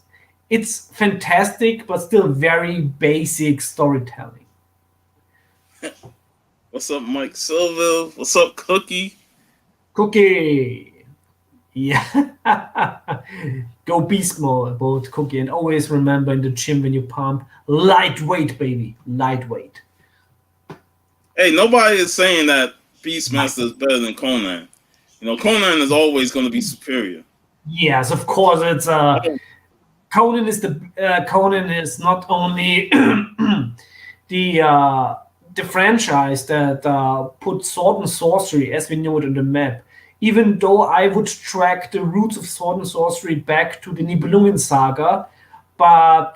fantastic, but still very basic storytelling. What's up, Mike Silva? What's up, Cookie? Cookie. Yeah. Go beast mode, both Cookie, and always remember in the gym when you pump, lightweight, baby, lightweight. Hey, nobody is saying that Beastmaster is better than Conan. Conan is always going to be superior. Yes, of course. It's Conan is not only the franchise that put sword and sorcery as we know it on the map. Even though I would track the roots of sword and sorcery back to the Nibelungen saga, but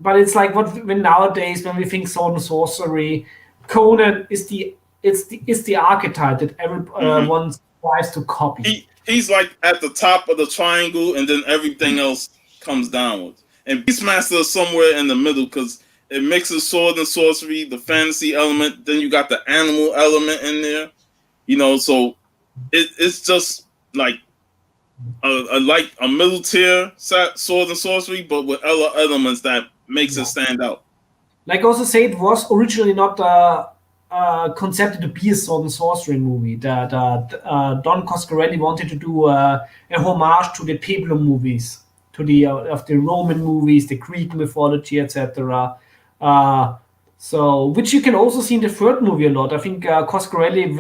it's like when nowadays when we think sword and sorcery, Conan is the archetype that everyone tries to copy. He's like at the top of the triangle, and then everything else comes downwards. And Beastmaster is somewhere in the middle because it mixes sword and sorcery, the fantasy element. Then you got the animal element in there. So it's just like like a middle tier sword and sorcery, but with other elements that makes it stand out. Like I also say, it was originally not concepted to be a sword and sorcery movie. That Don Coscarelli wanted to do a homage to the Peplum movies, to the of the Roman movies, the Greek mythology, etc. Uh, so, which you can also see in the third movie a lot. I think Coscarelli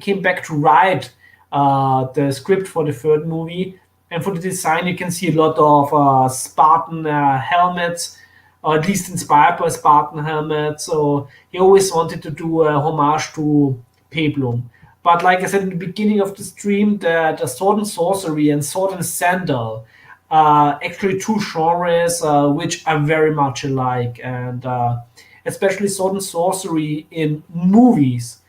came back to write the script for the third movie, and for the design, you can see a lot of Spartan helmets, or at least inspired by Spartan helmets. So he always wanted to do a homage to Peplum. But like I said in the beginning of the stream, that sword and sorcery and sword and sandal actually two genres which are very much alike, and especially sword and sorcery in movies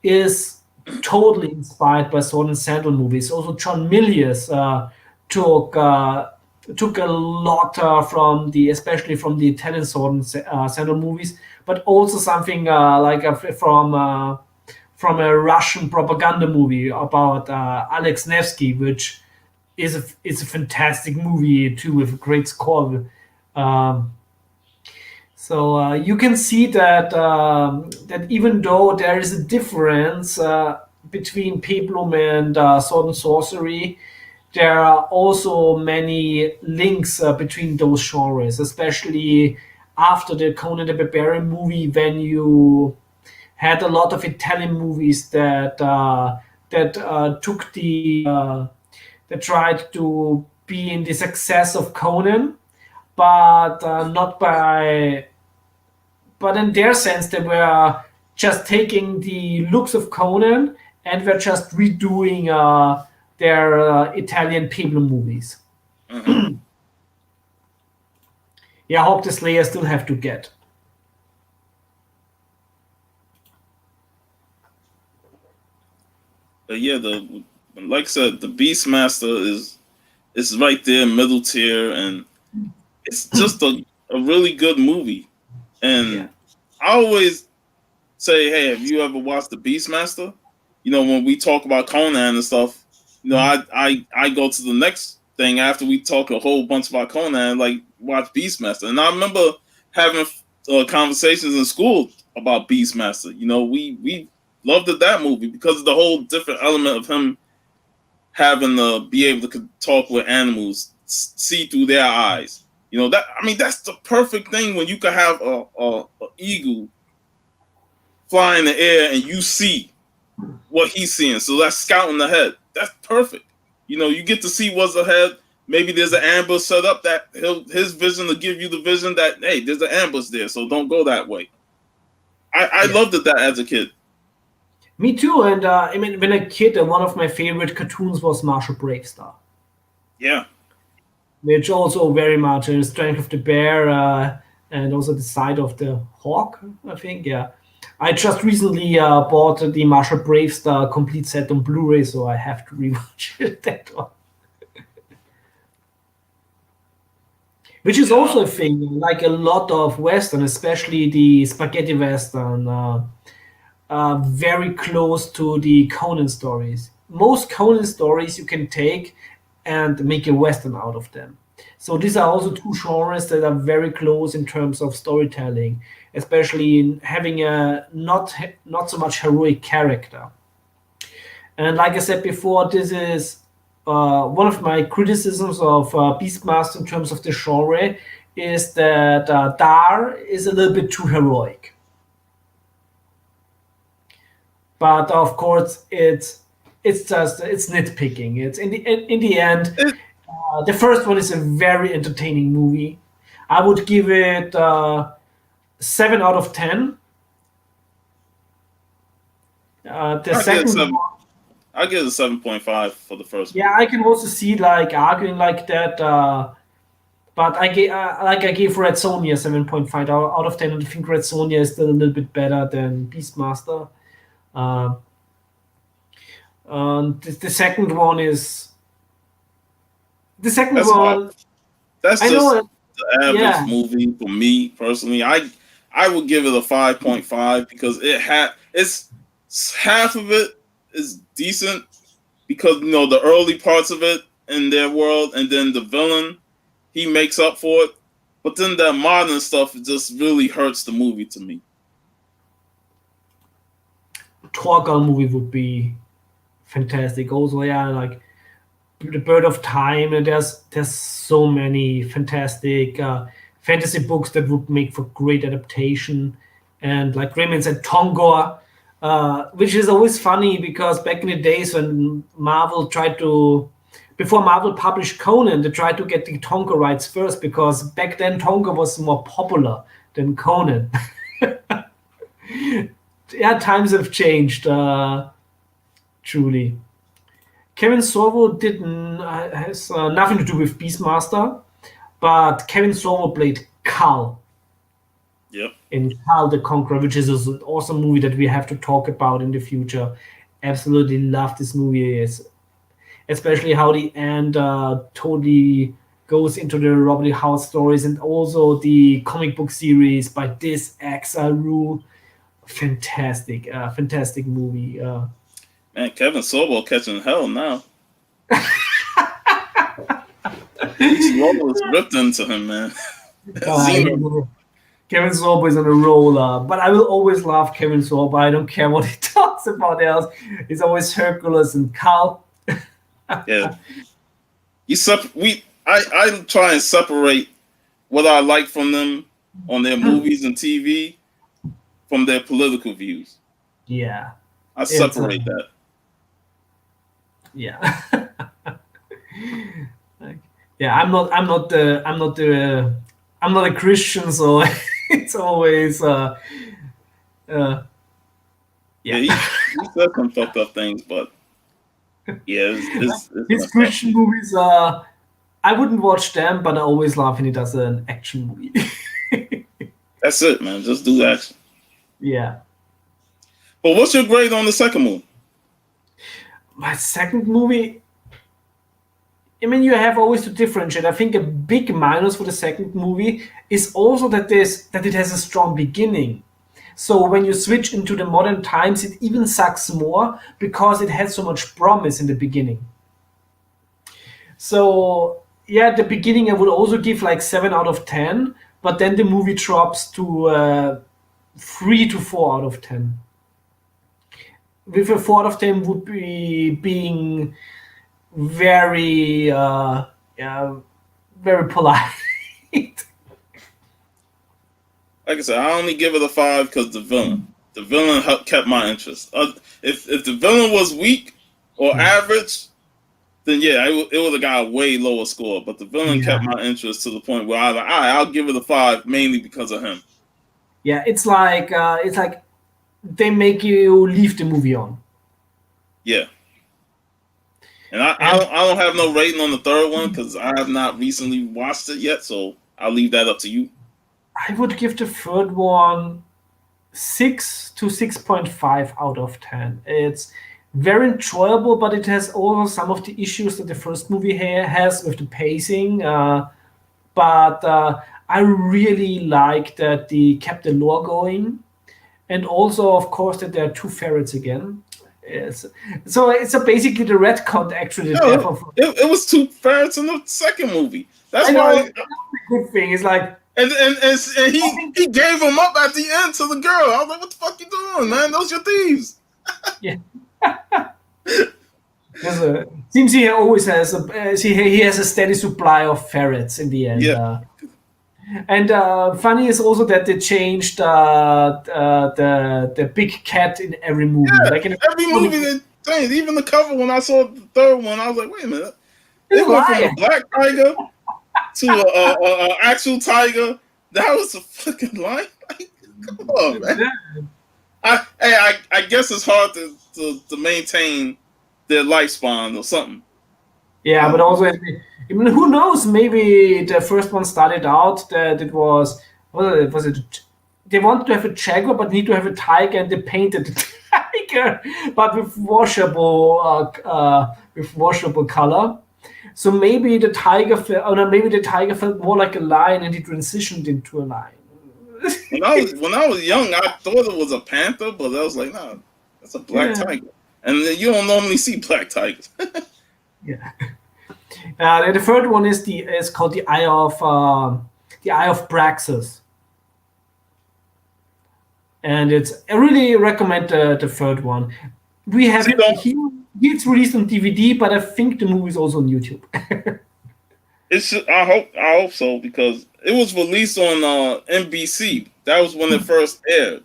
is totally inspired by sword and sandal movies. Also, John Milius took took a lot especially from the Italian sword and sandal movies, but also something from a Russian propaganda movie about Alex Nevsky, which is a fantastic movie too, with a great score. Um, so you can see that even though there is a difference between Peplum and sword and sorcery, there are also many links between those genres, especially after the Conan the Barbarian movie, when you had a lot of Italian movies that took that tried to be in the success of Conan, but not by but in their sense they were just taking the looks of Conan and were just redoing their Italian Peplum movies. Mm-hmm. Yeah, Hawk the Slayer still have to get. But yeah, like I said, the Beastmaster is right there, middle tier, and it's just a really good movie. Yeah. And I always say, hey, have you ever watched the Beastmaster? When we talk about Conan and stuff, I go to the next thing after we talk a whole bunch about Conan, like watch Beastmaster. And I remember having conversations in school about Beastmaster. We loved that movie because of the whole different element of him having to be able to talk with animals, see through their eyes. That's the perfect thing when you can have a eagle fly in the air and you see what he's seeing. So that's scouting ahead. That's perfect. You get to see what's ahead. Maybe there's an ambush set up that his vision will give you the vision that, hey, there's an ambush there, so don't go that way. I loved that as a kid. Me too. And I mean, when a kid, one of my favorite cartoons was Marshall Bravestar. Yeah. Which also very much the strength of the bear and also the side of the hawk, I think. Yeah. I just recently bought the Marshall Bravestar complete set on Blu-ray, so I have to rewatch that one. Which is also a thing, like a lot of Western, especially the spaghetti Western, very close to the Conan stories. Most Conan stories you can take and make a Western out of them. So these are also two genres that are very close in terms of storytelling, especially in having a not so much heroic character. And like I said before, this is one of my criticisms of Beastmaster in terms of the genre is that Dar is a little bit too heroic. But of course, it's nitpicking. It's in the end, the first one is a very entertaining movie. I would give it 7 out of 10. The second one, I give it a 7.5 for the first one. yeah, I can also see like arguing like that. But I gave Red Sonja 7.5 out of 10. And I think Red Sonja is still a little bit better than Beastmaster. Uh, the second one is the second That's one. That's I know just it. the average Yeah, movie for me personally. I would give it a 5.5 because it's half of it is decent because the early parts of it in their world, and then the villain he makes up for it. But then that modern stuff just really hurts the movie to me. Torgal movie would be fantastic. Also, yeah, like the Bird of Time, and there's so many fantastic fantasy books that would make for great adaptation. And like Raymond said, Tongor, which is always funny because back in the days when Marvel tried to, before Marvel published Conan, they tried to get the Tonga rights first because back then Tonga was more popular than Conan. Yeah, times have changed, truly. Kevin Sorbo didn't has nothing to do with Beastmaster, but Kevin Sorbo played Carl Yep. in Carl the Conqueror, which is an awesome movie that we have to talk about in the future. Absolutely love this movie, especially how the end totally goes into the Robert House stories and also the comic book series by this Axaru. Fantastic, fantastic movie. Man, Kevin Sorbo catching hell now. Each role is ripped into him, man. Xena. Kevin Sorbo is on a roller, but I will always love Kevin Sorbo. I don't care what he talks about else. He's always Hercules and Carl. Yeah. I try and separate what I like from them on their movies and TV from their political views. Yeah, I separate that. Yeah. Yeah, I'm not a Christian, so it's always Yeah, yeah. he said some fucked up things, but yeah, it's His Christian movies I wouldn't watch them, but I always love when he does an action movie. That's it, man. Just do action. Yeah. But what's your grade on the second movie? My second movie, I mean, you have always to differentiate. I think a big minus for the second movie is also that it has a strong beginning. So when you switch into the modern times, it even sucks more because it had so much promise in the beginning. So yeah, the beginning I would also give like 7 out of 10, but then the movie drops to 3 to 4 out of 10. With a 4 out of 10 would be being very yeah, very polite. Like I said, I only give it a 5 because the villain. The villain kept my interest. If the villain was weak or average, then yeah, it would have got a way lower score. But the villain kept my interest to the point where I was like, all right, I'll give it a 5 mainly because of him. Yeah, it's like they make you leave the movie on. Yeah. And I don't have no rating on the third one because I have not recently watched it yet, so I'll leave that up to you. I would give the third one 6 to 6.5 out of 10. It's very enjoyable, but it has also some of the issues that the first movie has with the pacing. But I really like that they kept the lore going, and also, of course, that there are two ferrets again. So it's basically the retcon actually. No, it was 2 ferrets in the second movie. That's why. The good thing is like. And he gave him up at the end to the girl. I was like, what the fuck you doing, man? Those your thieves. Yeah. Seems he always has he has a steady supply of ferrets in the end. Yeah. And funny is also that they changed the big cat in every movie. Yeah, like in every movie they changed. Even the cover when I saw the third one, I was like, wait a minute. They went from a black tiger to a actual tiger. That was a fucking lie. Come on, man. I guess it's hard to maintain their lifespan or something. Yeah, but also, I mean, who knows? Maybe the first one started out that it was it? They wanted to have a jaguar, but need to have a tiger, and they painted the tiger, but with washable color. So maybe the tiger or maybe the tiger felt more like a lion and he transitioned into a lion. When I was young, I thought it was a panther, but I was like, nah, that's a black Yeah, tiger, and you don't normally see black tigers. yeah. The third one is called the Eye of Praxis, and I really recommend the third one. We have See, it though, here. It's released on DVD, but I think the movie is also on YouTube. I hope so because it was released on NBC. That was when it first aired.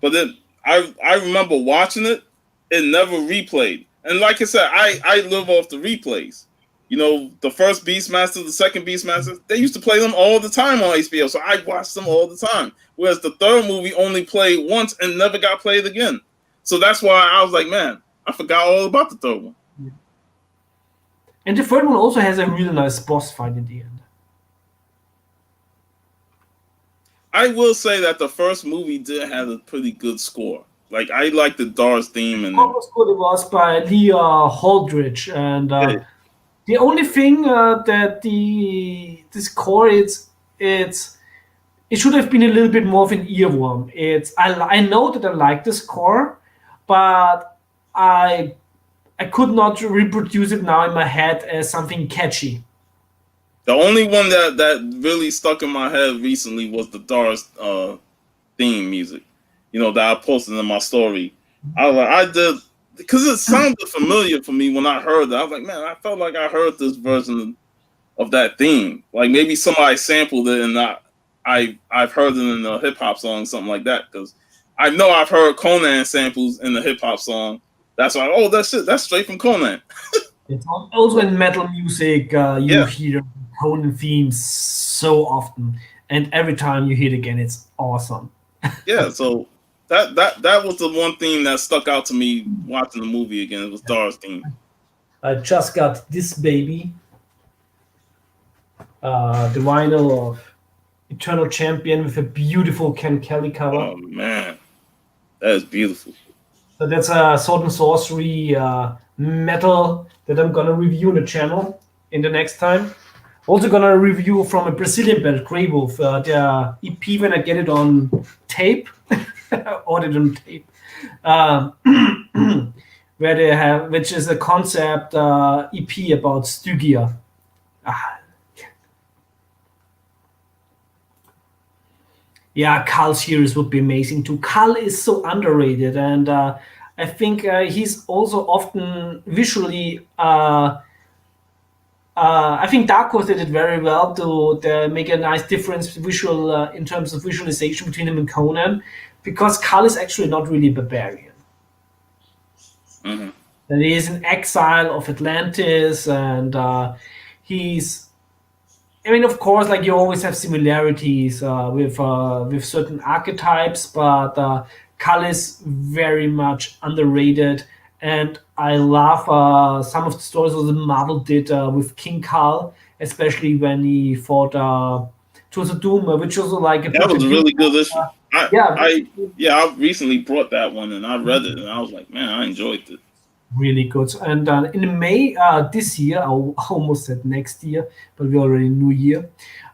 But then I remember watching it. It never replayed. And like I said, I live off the replays. The first Beastmaster, the second Beastmaster, they used to play them all the time on HBO. So I watched them all the time. Whereas the third movie only played once and never got played again. So that's why I was like, man, I forgot all about the third one. And the third one also has a really nice boss fight in the end. I will say that the first movie did have a pretty good score. Like I like the Dars theme and What was good, it was by Leah Holdridge, and yeah, the only thing that this core it should have been a little bit more of an earworm. I know that I like this core, but I I could not reproduce it now in my head as something catchy. the only one that really stuck in my head recently was the Dars theme music. That I posted in my story. I did because it sounded familiar for me when I heard that. I was like, man, I felt like I heard this version of that theme. Like maybe somebody sampled it and I've heard it in a hip hop song, something like that. Because I know I've heard Conan samples in the hip hop song. That's why, that's straight from Conan. It's also in metal music, you Yeah, hear Conan themes so often, and every time you hear it again, it's awesome. yeah. So that was the one theme that stuck out to me watching the movie again. It was Dar's theme. I just got this baby, the vinyl of Eternal Champion with a beautiful Ken Kelly cover. Oh man, that is beautiful. So that's a sword and sorcery metal that I'm gonna review on the channel in the next time. Also gonna review from a Brazilian band, Grey Wolf, their EP when I get it on tape, ordered on tape, uh, where they have, which is a concept EP about Stygia. Ah, yeah, Carl series would be amazing too. Carl is so underrated, and I think he's also often visually. I think Dark Horse did it very well to make a nice difference visual in terms of visualization between him and Conan, because Carl is actually not really barbarian. Hmm. That he is in exile of Atlantis, and he's I mean, of course, like you always have similarities with certain archetypes, but Kal is very much underrated, and I love some of the stories that Marvel did with King Kal, especially when he fought Doom, which was like a That point was of a view. really good issue. I Yeah, I yeah, I recently brought that one and I read it and I was like, man, I enjoyed it. really good. And in May this year, I almost said next year, but we're already New Year.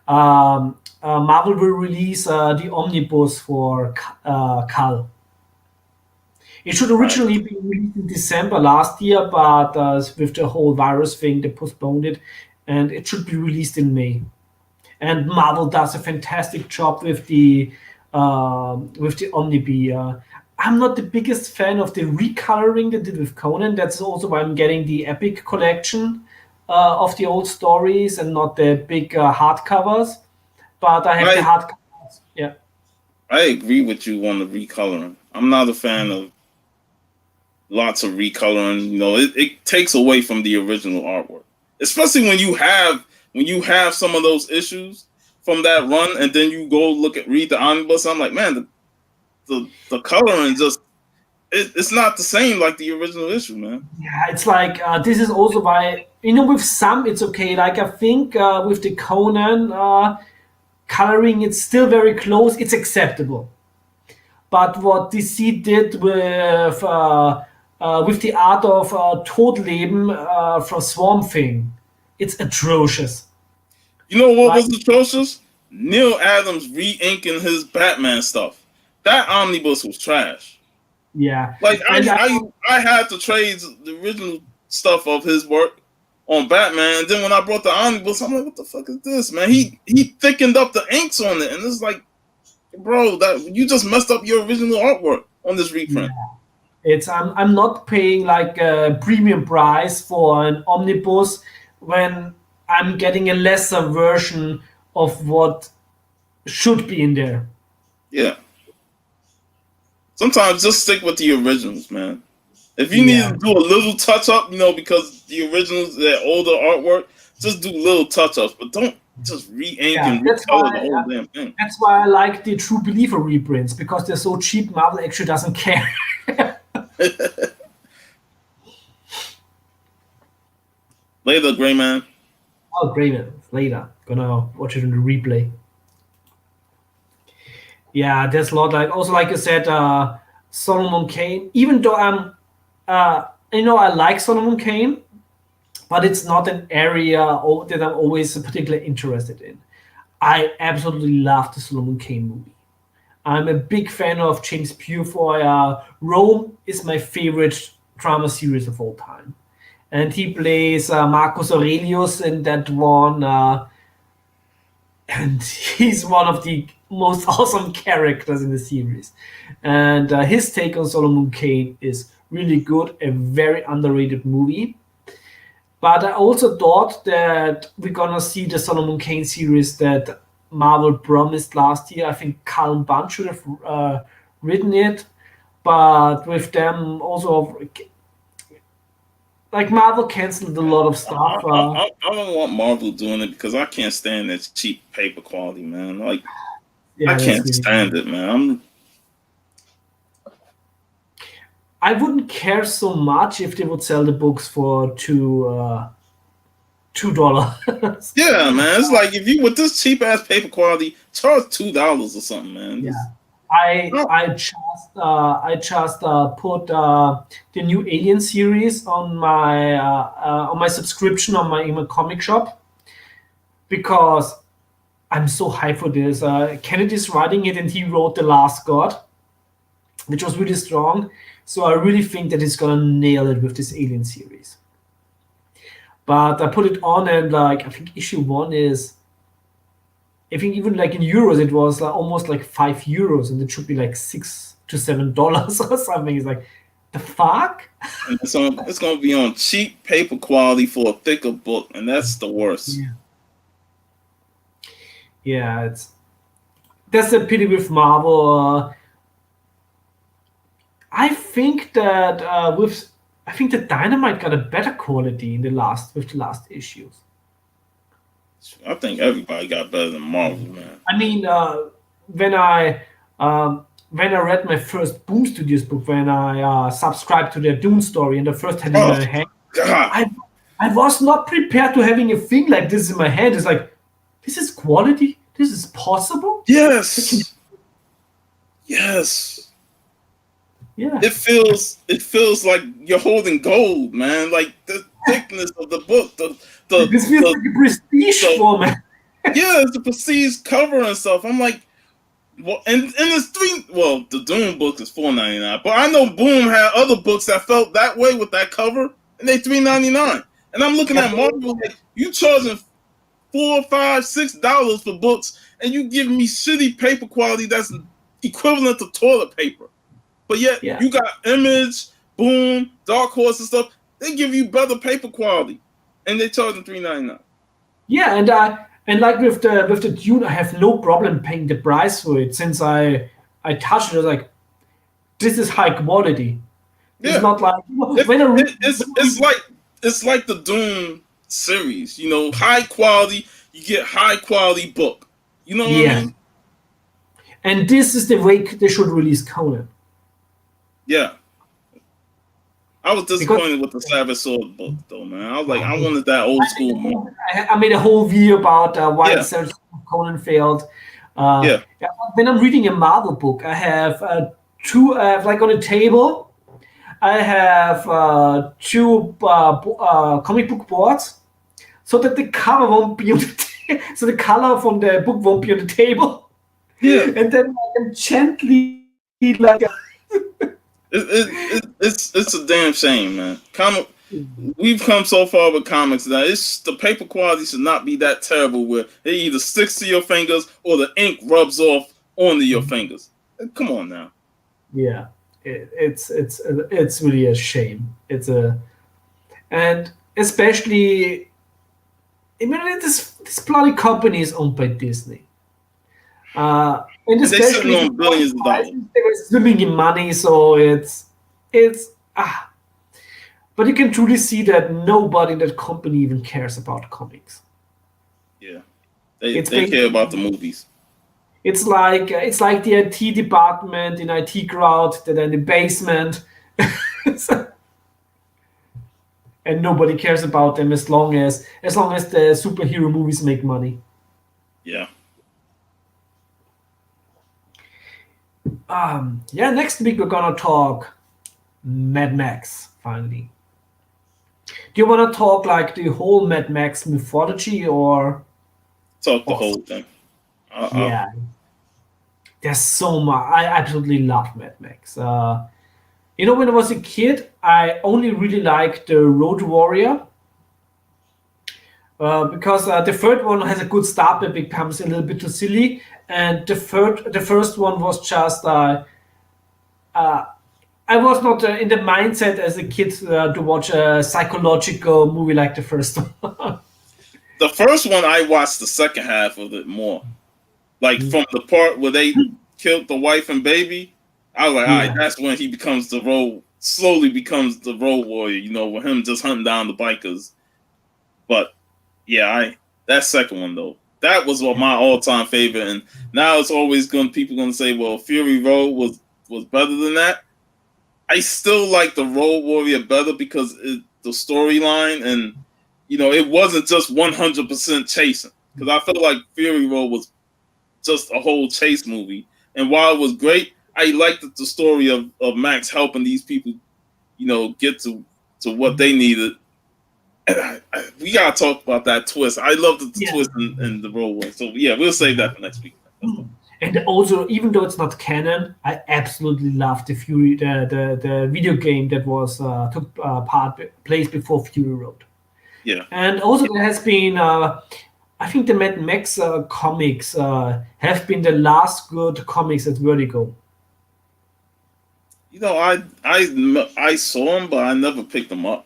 Marvel will release the omnibus for Kal. It should Right. originally be released in December last year, but with the whole virus thing, they postponed it, and it should be released in May. And Marvel does a fantastic job with the Omnibi. I'm not the biggest fan of the recoloring they did with Conan. That's also why I'm getting the Epic collection of the old stories and not the big hardcovers. But I have the I hardcovers. Yeah, I agree with you on the recoloring. I'm not a fan of lots of recoloring. It takes away from the original artwork. Especially when you have some of those issues from that run and then you go read the omnibus. I'm like, man, the coloring just it's not the same like the original issue, man. yeah. It's like this is also why with some it's okay. Like I think with the Conan coloring, it's still very close. It's acceptable. But what DC did with the art of Todleben from Swamp Thing, it's atrocious. You know what Like, was atrocious? Neil Adams re-inking his Batman stuff. That omnibus was trash. yeah, Like and I had to trade the original stuff of his work on Batman, and then when I brought the omnibus, I'm like, what the fuck is this, man? He thickened up the inks on it, and it's like, bro, that you just messed up your original artwork on this yeah, reprint. it's I'm not paying like a premium price for an omnibus when I'm getting a lesser version of what should be in there. Yeah. Sometimes just stick with the originals, man. If you need Yeah, to do a little touch up, because the originals, that older artwork, just do little touch ups, but don't just re-ink yeah. and recolor the whole damn thing. That's why I like the True Believer reprints because they're so cheap. Marvel actually doesn't care. Later, Gray Man. Oh, Graven, later. Gonna watch it in the replay. Yeah, there's a lot. Like also, like you said, Solomon Kane. Even though I like Solomon Kane, but it's not an area that I'm always particularly interested in. I absolutely love the Solomon Kane movie. I'm a big fan of James Purefoy. Rome is my favorite drama series of all time, and he plays Marcus Aurelius in that one. And he's one of the most awesome characters in the series. And his take on Solomon Kane is really good, a very underrated movie. But I also thought that we're gonna see the Solomon Kane series that Marvel promised last year. I think Callum Bunn should have written it, but with them also, like Marvel canceled a lot of stuff. I don't want Marvel doing it because I can't stand that cheap paper quality, man. Like, I Yeah, that's can't really. stand it, man. I wouldn't care so much if they would sell the books for $2. Yeah, man. It's like if you with this cheap ass paper quality, charge $2 or something, man. Yeah, Just, I no. I just put the new Alien series on my subscription on my email comic shop because I'm so hyped for this. Kennedy's writing it, and he wrote The Last God, which was really strong. So I really think that he's gonna nail it with this Alien series. But I put it on, and like I think issue one is, I think even like in euros, it was like almost like €5, and it should be like $6 to $7 or something. It's like, the fuck? And it's gonna be on cheap paper quality for a thicker book, and that's the worst. Yeah, yeah, that's the pity with Marvel. I think that I think the Dynamite got a better quality in the last issues. I think everybody got better than Marvel, man. I mean, when I when I read my first Boom Studios book, when I subscribed to their Dune story, and the first had it in Oh my hand, God! I I was not prepared to having a thing like this in my hand. It's like, this is quality. This is possible. Yes, yes. Yeah, It feels like you're holding gold, man. Like the thickness of the book, this feels like a prestige the format. yeah, it's the prestige cover and stuff. I'm like, well, and it's three. Well, the Doom book is $4.99, but I know Boom had other books that felt that way with that cover, and they $3.99. And I'm looking at Marvel like, you charging $4, $5, $6 for books, and you giving me shitty paper quality that's equivalent to toilet paper. But yet Yeah, you got Image, Boom, Dark Horse and stuff. They give you better paper quality, and they charge them $3.99. yeah, and like with the Dune, I have no problem paying the price for it since I touched it. I was like, this is high quality. It's Yeah, not like it, when I read, it's like the Doom series. High quality. You get high quality book. You know what I yeah, mean? and this is the way they should release Conan. Yeah. I was Because disappointed with the Savage Sword book, though, man. I was like, I wanted that old school more. I made a whole video about why the Yeah, search of Conan failed. yeah. Yeah, when I'm reading a Marvel book, I have two, like on a table, I have two comic book boards, so that the cover won't be on so the color from the book won't be on the table. Yeah. And then like, gently It's a damn shame, man. We've come so far with comics that the paper quality should not be that terrible where it either sticks to your fingers or the ink rubs off onto your fingers. Come on now. Yeah, it's really a shame. And especially, I mean, this bloody company is owned by Disney. And And they sitting especially on billions of dollars. they were swimming in money, so it's but you can truly see that nobody in that company even cares about comics. Yeah, they care about the movies. It's like the IT department in IT crowd that are in the basement, and nobody cares about them as long as the superhero movies make money. Yeah. Yeah, next week we're gonna talk Mad Max finally. Do you want to talk like the whole Mad Max mythology or Talk the whole thing. yeah? There's so much. I absolutely love Mad Max. You know, when I was a kid, I only really liked the Road Warrior because the third one has a good start, but becomes a little bit too silly. And the first one was just I was not in the mindset as a kid to watch a psychological movie like the first one. The first one, I watched the second half of it more. Like from the part where they killed the wife and baby, I was like, all right, that's when he slowly becomes the road warrior, you know, with him just hunting down the bikers. But yeah, that second one though, that was my all-time favorite. And now it's always people gonna say, well, Fury Road was better than that. I still like the Road Warrior better because the storyline and you know it wasn't just 100% chasing. Because I felt like Fury Road was just a whole chase movie, and while it was great, I liked the story of Max helping these people, you know, get to what they needed. And we gotta talk about that twist. I love the twist in the Road Warrior. So yeah, we'll save that for next week. And also, even though it's not canon, I absolutely love the Fury, the video game that was took place before Fury Road. Yeah, and also there has been, I think the Mad Max comics have been the last good comics at Vertigo. You know, I saw them, but I never picked them up.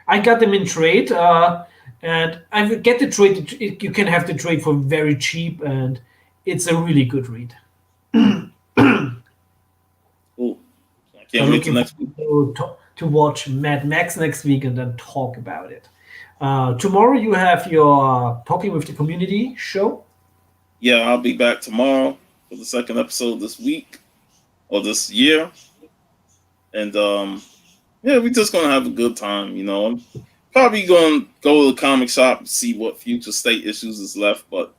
I got them in trade, and I get the trade. You can have the trade for very cheap, and it's a really good read. Cool. I can't wait till next week. To watch Mad Max next week and then talk about it. Tomorrow you have your Talking with the Community show. Yeah, I'll be back tomorrow for the second episode this week or this year. And yeah, we're just gonna have a good time, you know. I'm probably gonna go to the comic shop and see what future state issues is left, but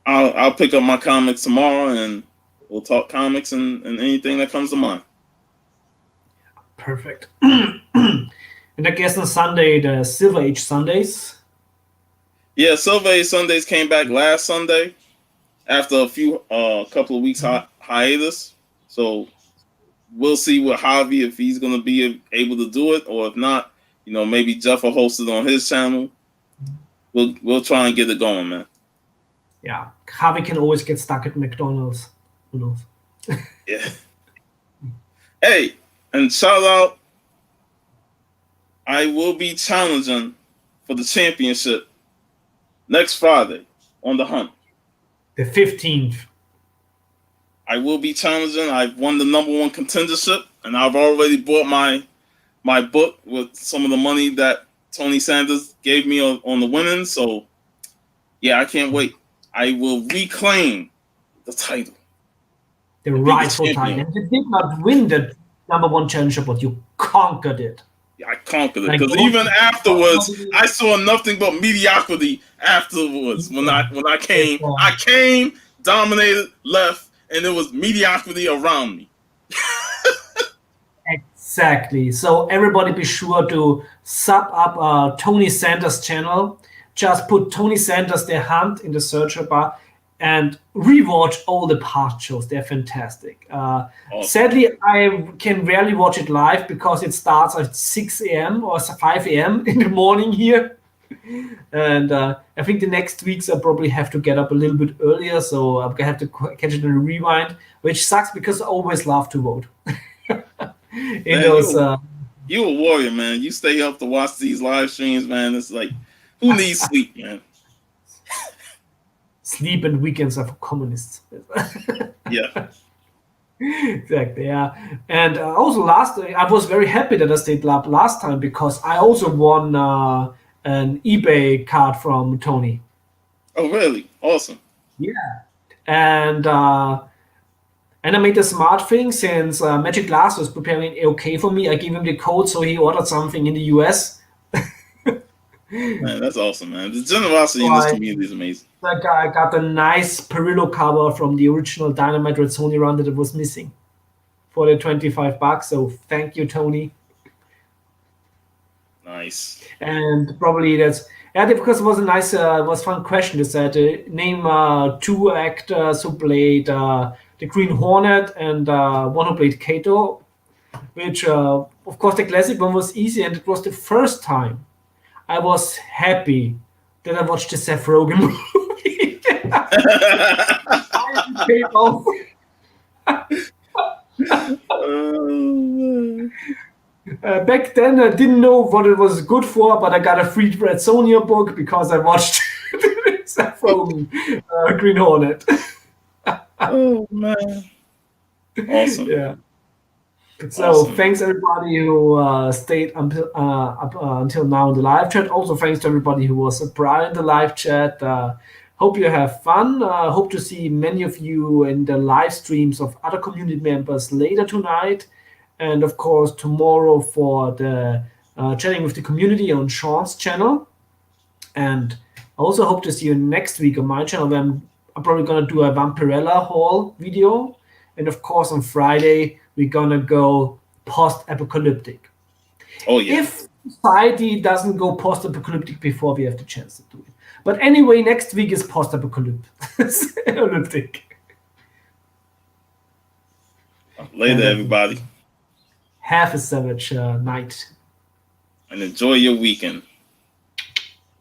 I'll pick up my comics tomorrow and we'll talk comics and anything that comes to mind. Perfect. And I guess on Sunday, the Silver Age Sundays. Yeah, Silver Age Sundays came back last Sunday after a couple of weeks hiatus. So we'll see with Javi if he's going to be able to do it, or if not, you know, maybe Jeff will host it on his channel. We'll try and get it going, man. Yeah, Javi can always get stuck at McDonald's. Who knows? Yeah. Hey, and shout out, I will be challenging for the championship next Friday on The Hunt. The 15th. I will be challenging. I've won the #1 contendership, and I've already bought my book with some of the money that Tony Sanders gave me on the winnings. So, yeah, I can't wait. I will reclaim the title. The rightful title. And you did not win the #1 championship, but you conquered it. Yeah, I conquered it because even afterwards, I saw nothing but mediocrity. Afterwards, when I came, dominated, left, and there was mediocrity around me. Exactly. So everybody be sure to sub up Tony Sanders channel. Just put Tony Sanders The Hunt in the search bar and rewatch all the past shows. They're fantastic. Awesome. Sadly, I can rarely watch it live because it starts at 6 a.m. or 5 a.m. in the morning here. And I think the next weeks I probably have to get up a little bit earlier, so I'm gonna have to catch it in a rewind, which sucks because I always love to vote. In Man, those you a warrior, man. You stay up to watch these live streams, man. It's like, who needs sleep, man? sleep and weekends are for communists. Yeah. Exactly, yeah. And also I was very happy that I stayed up last time because I also won an eBay card from Tony. Oh, really? Awesome. Yeah. And I made a smart thing since Magic Glass was preparing okay for me. I gave him the code, so he ordered something in the US. Man, that's awesome, man. The generosity So in this community is amazing. I got a nice Perillo cover from the original Dynamite Red Sony run that it was missing for the $25. So thank you, Tony. Nice. And probably that's because it was a nice, was fun question. It said name two actors who played the Green Hornet and one who played Kato, which of course the classic one was easy, and it was the first time I was happy that I watched the Seth Rogen movie. I paid off. Back then, I didn't know what it was good for, but I got a free Red Sonja book because I watched Seth Rogen Green Hornet. Oh, man. Awesome. Yeah. So Awesome. thanks everybody who stayed until until now in the live chat. Also thanks to everybody who was prior in the live chat. Hope you have fun. Hope to see many of you in the live streams of other community members later tonight, and of course tomorrow for the chatting with the community on Sean's channel. And I also hope to see you next week on my channel when I'm probably gonna do a Vampirella haul video. And of course on Friday we're gonna go post-apocalyptic. Oh, yeah. If society doesn't go post-apocalyptic before we have the chance to do it. But anyway, next week is post-apocalyptic. Later, everybody. Have a savage night. And enjoy your weekend.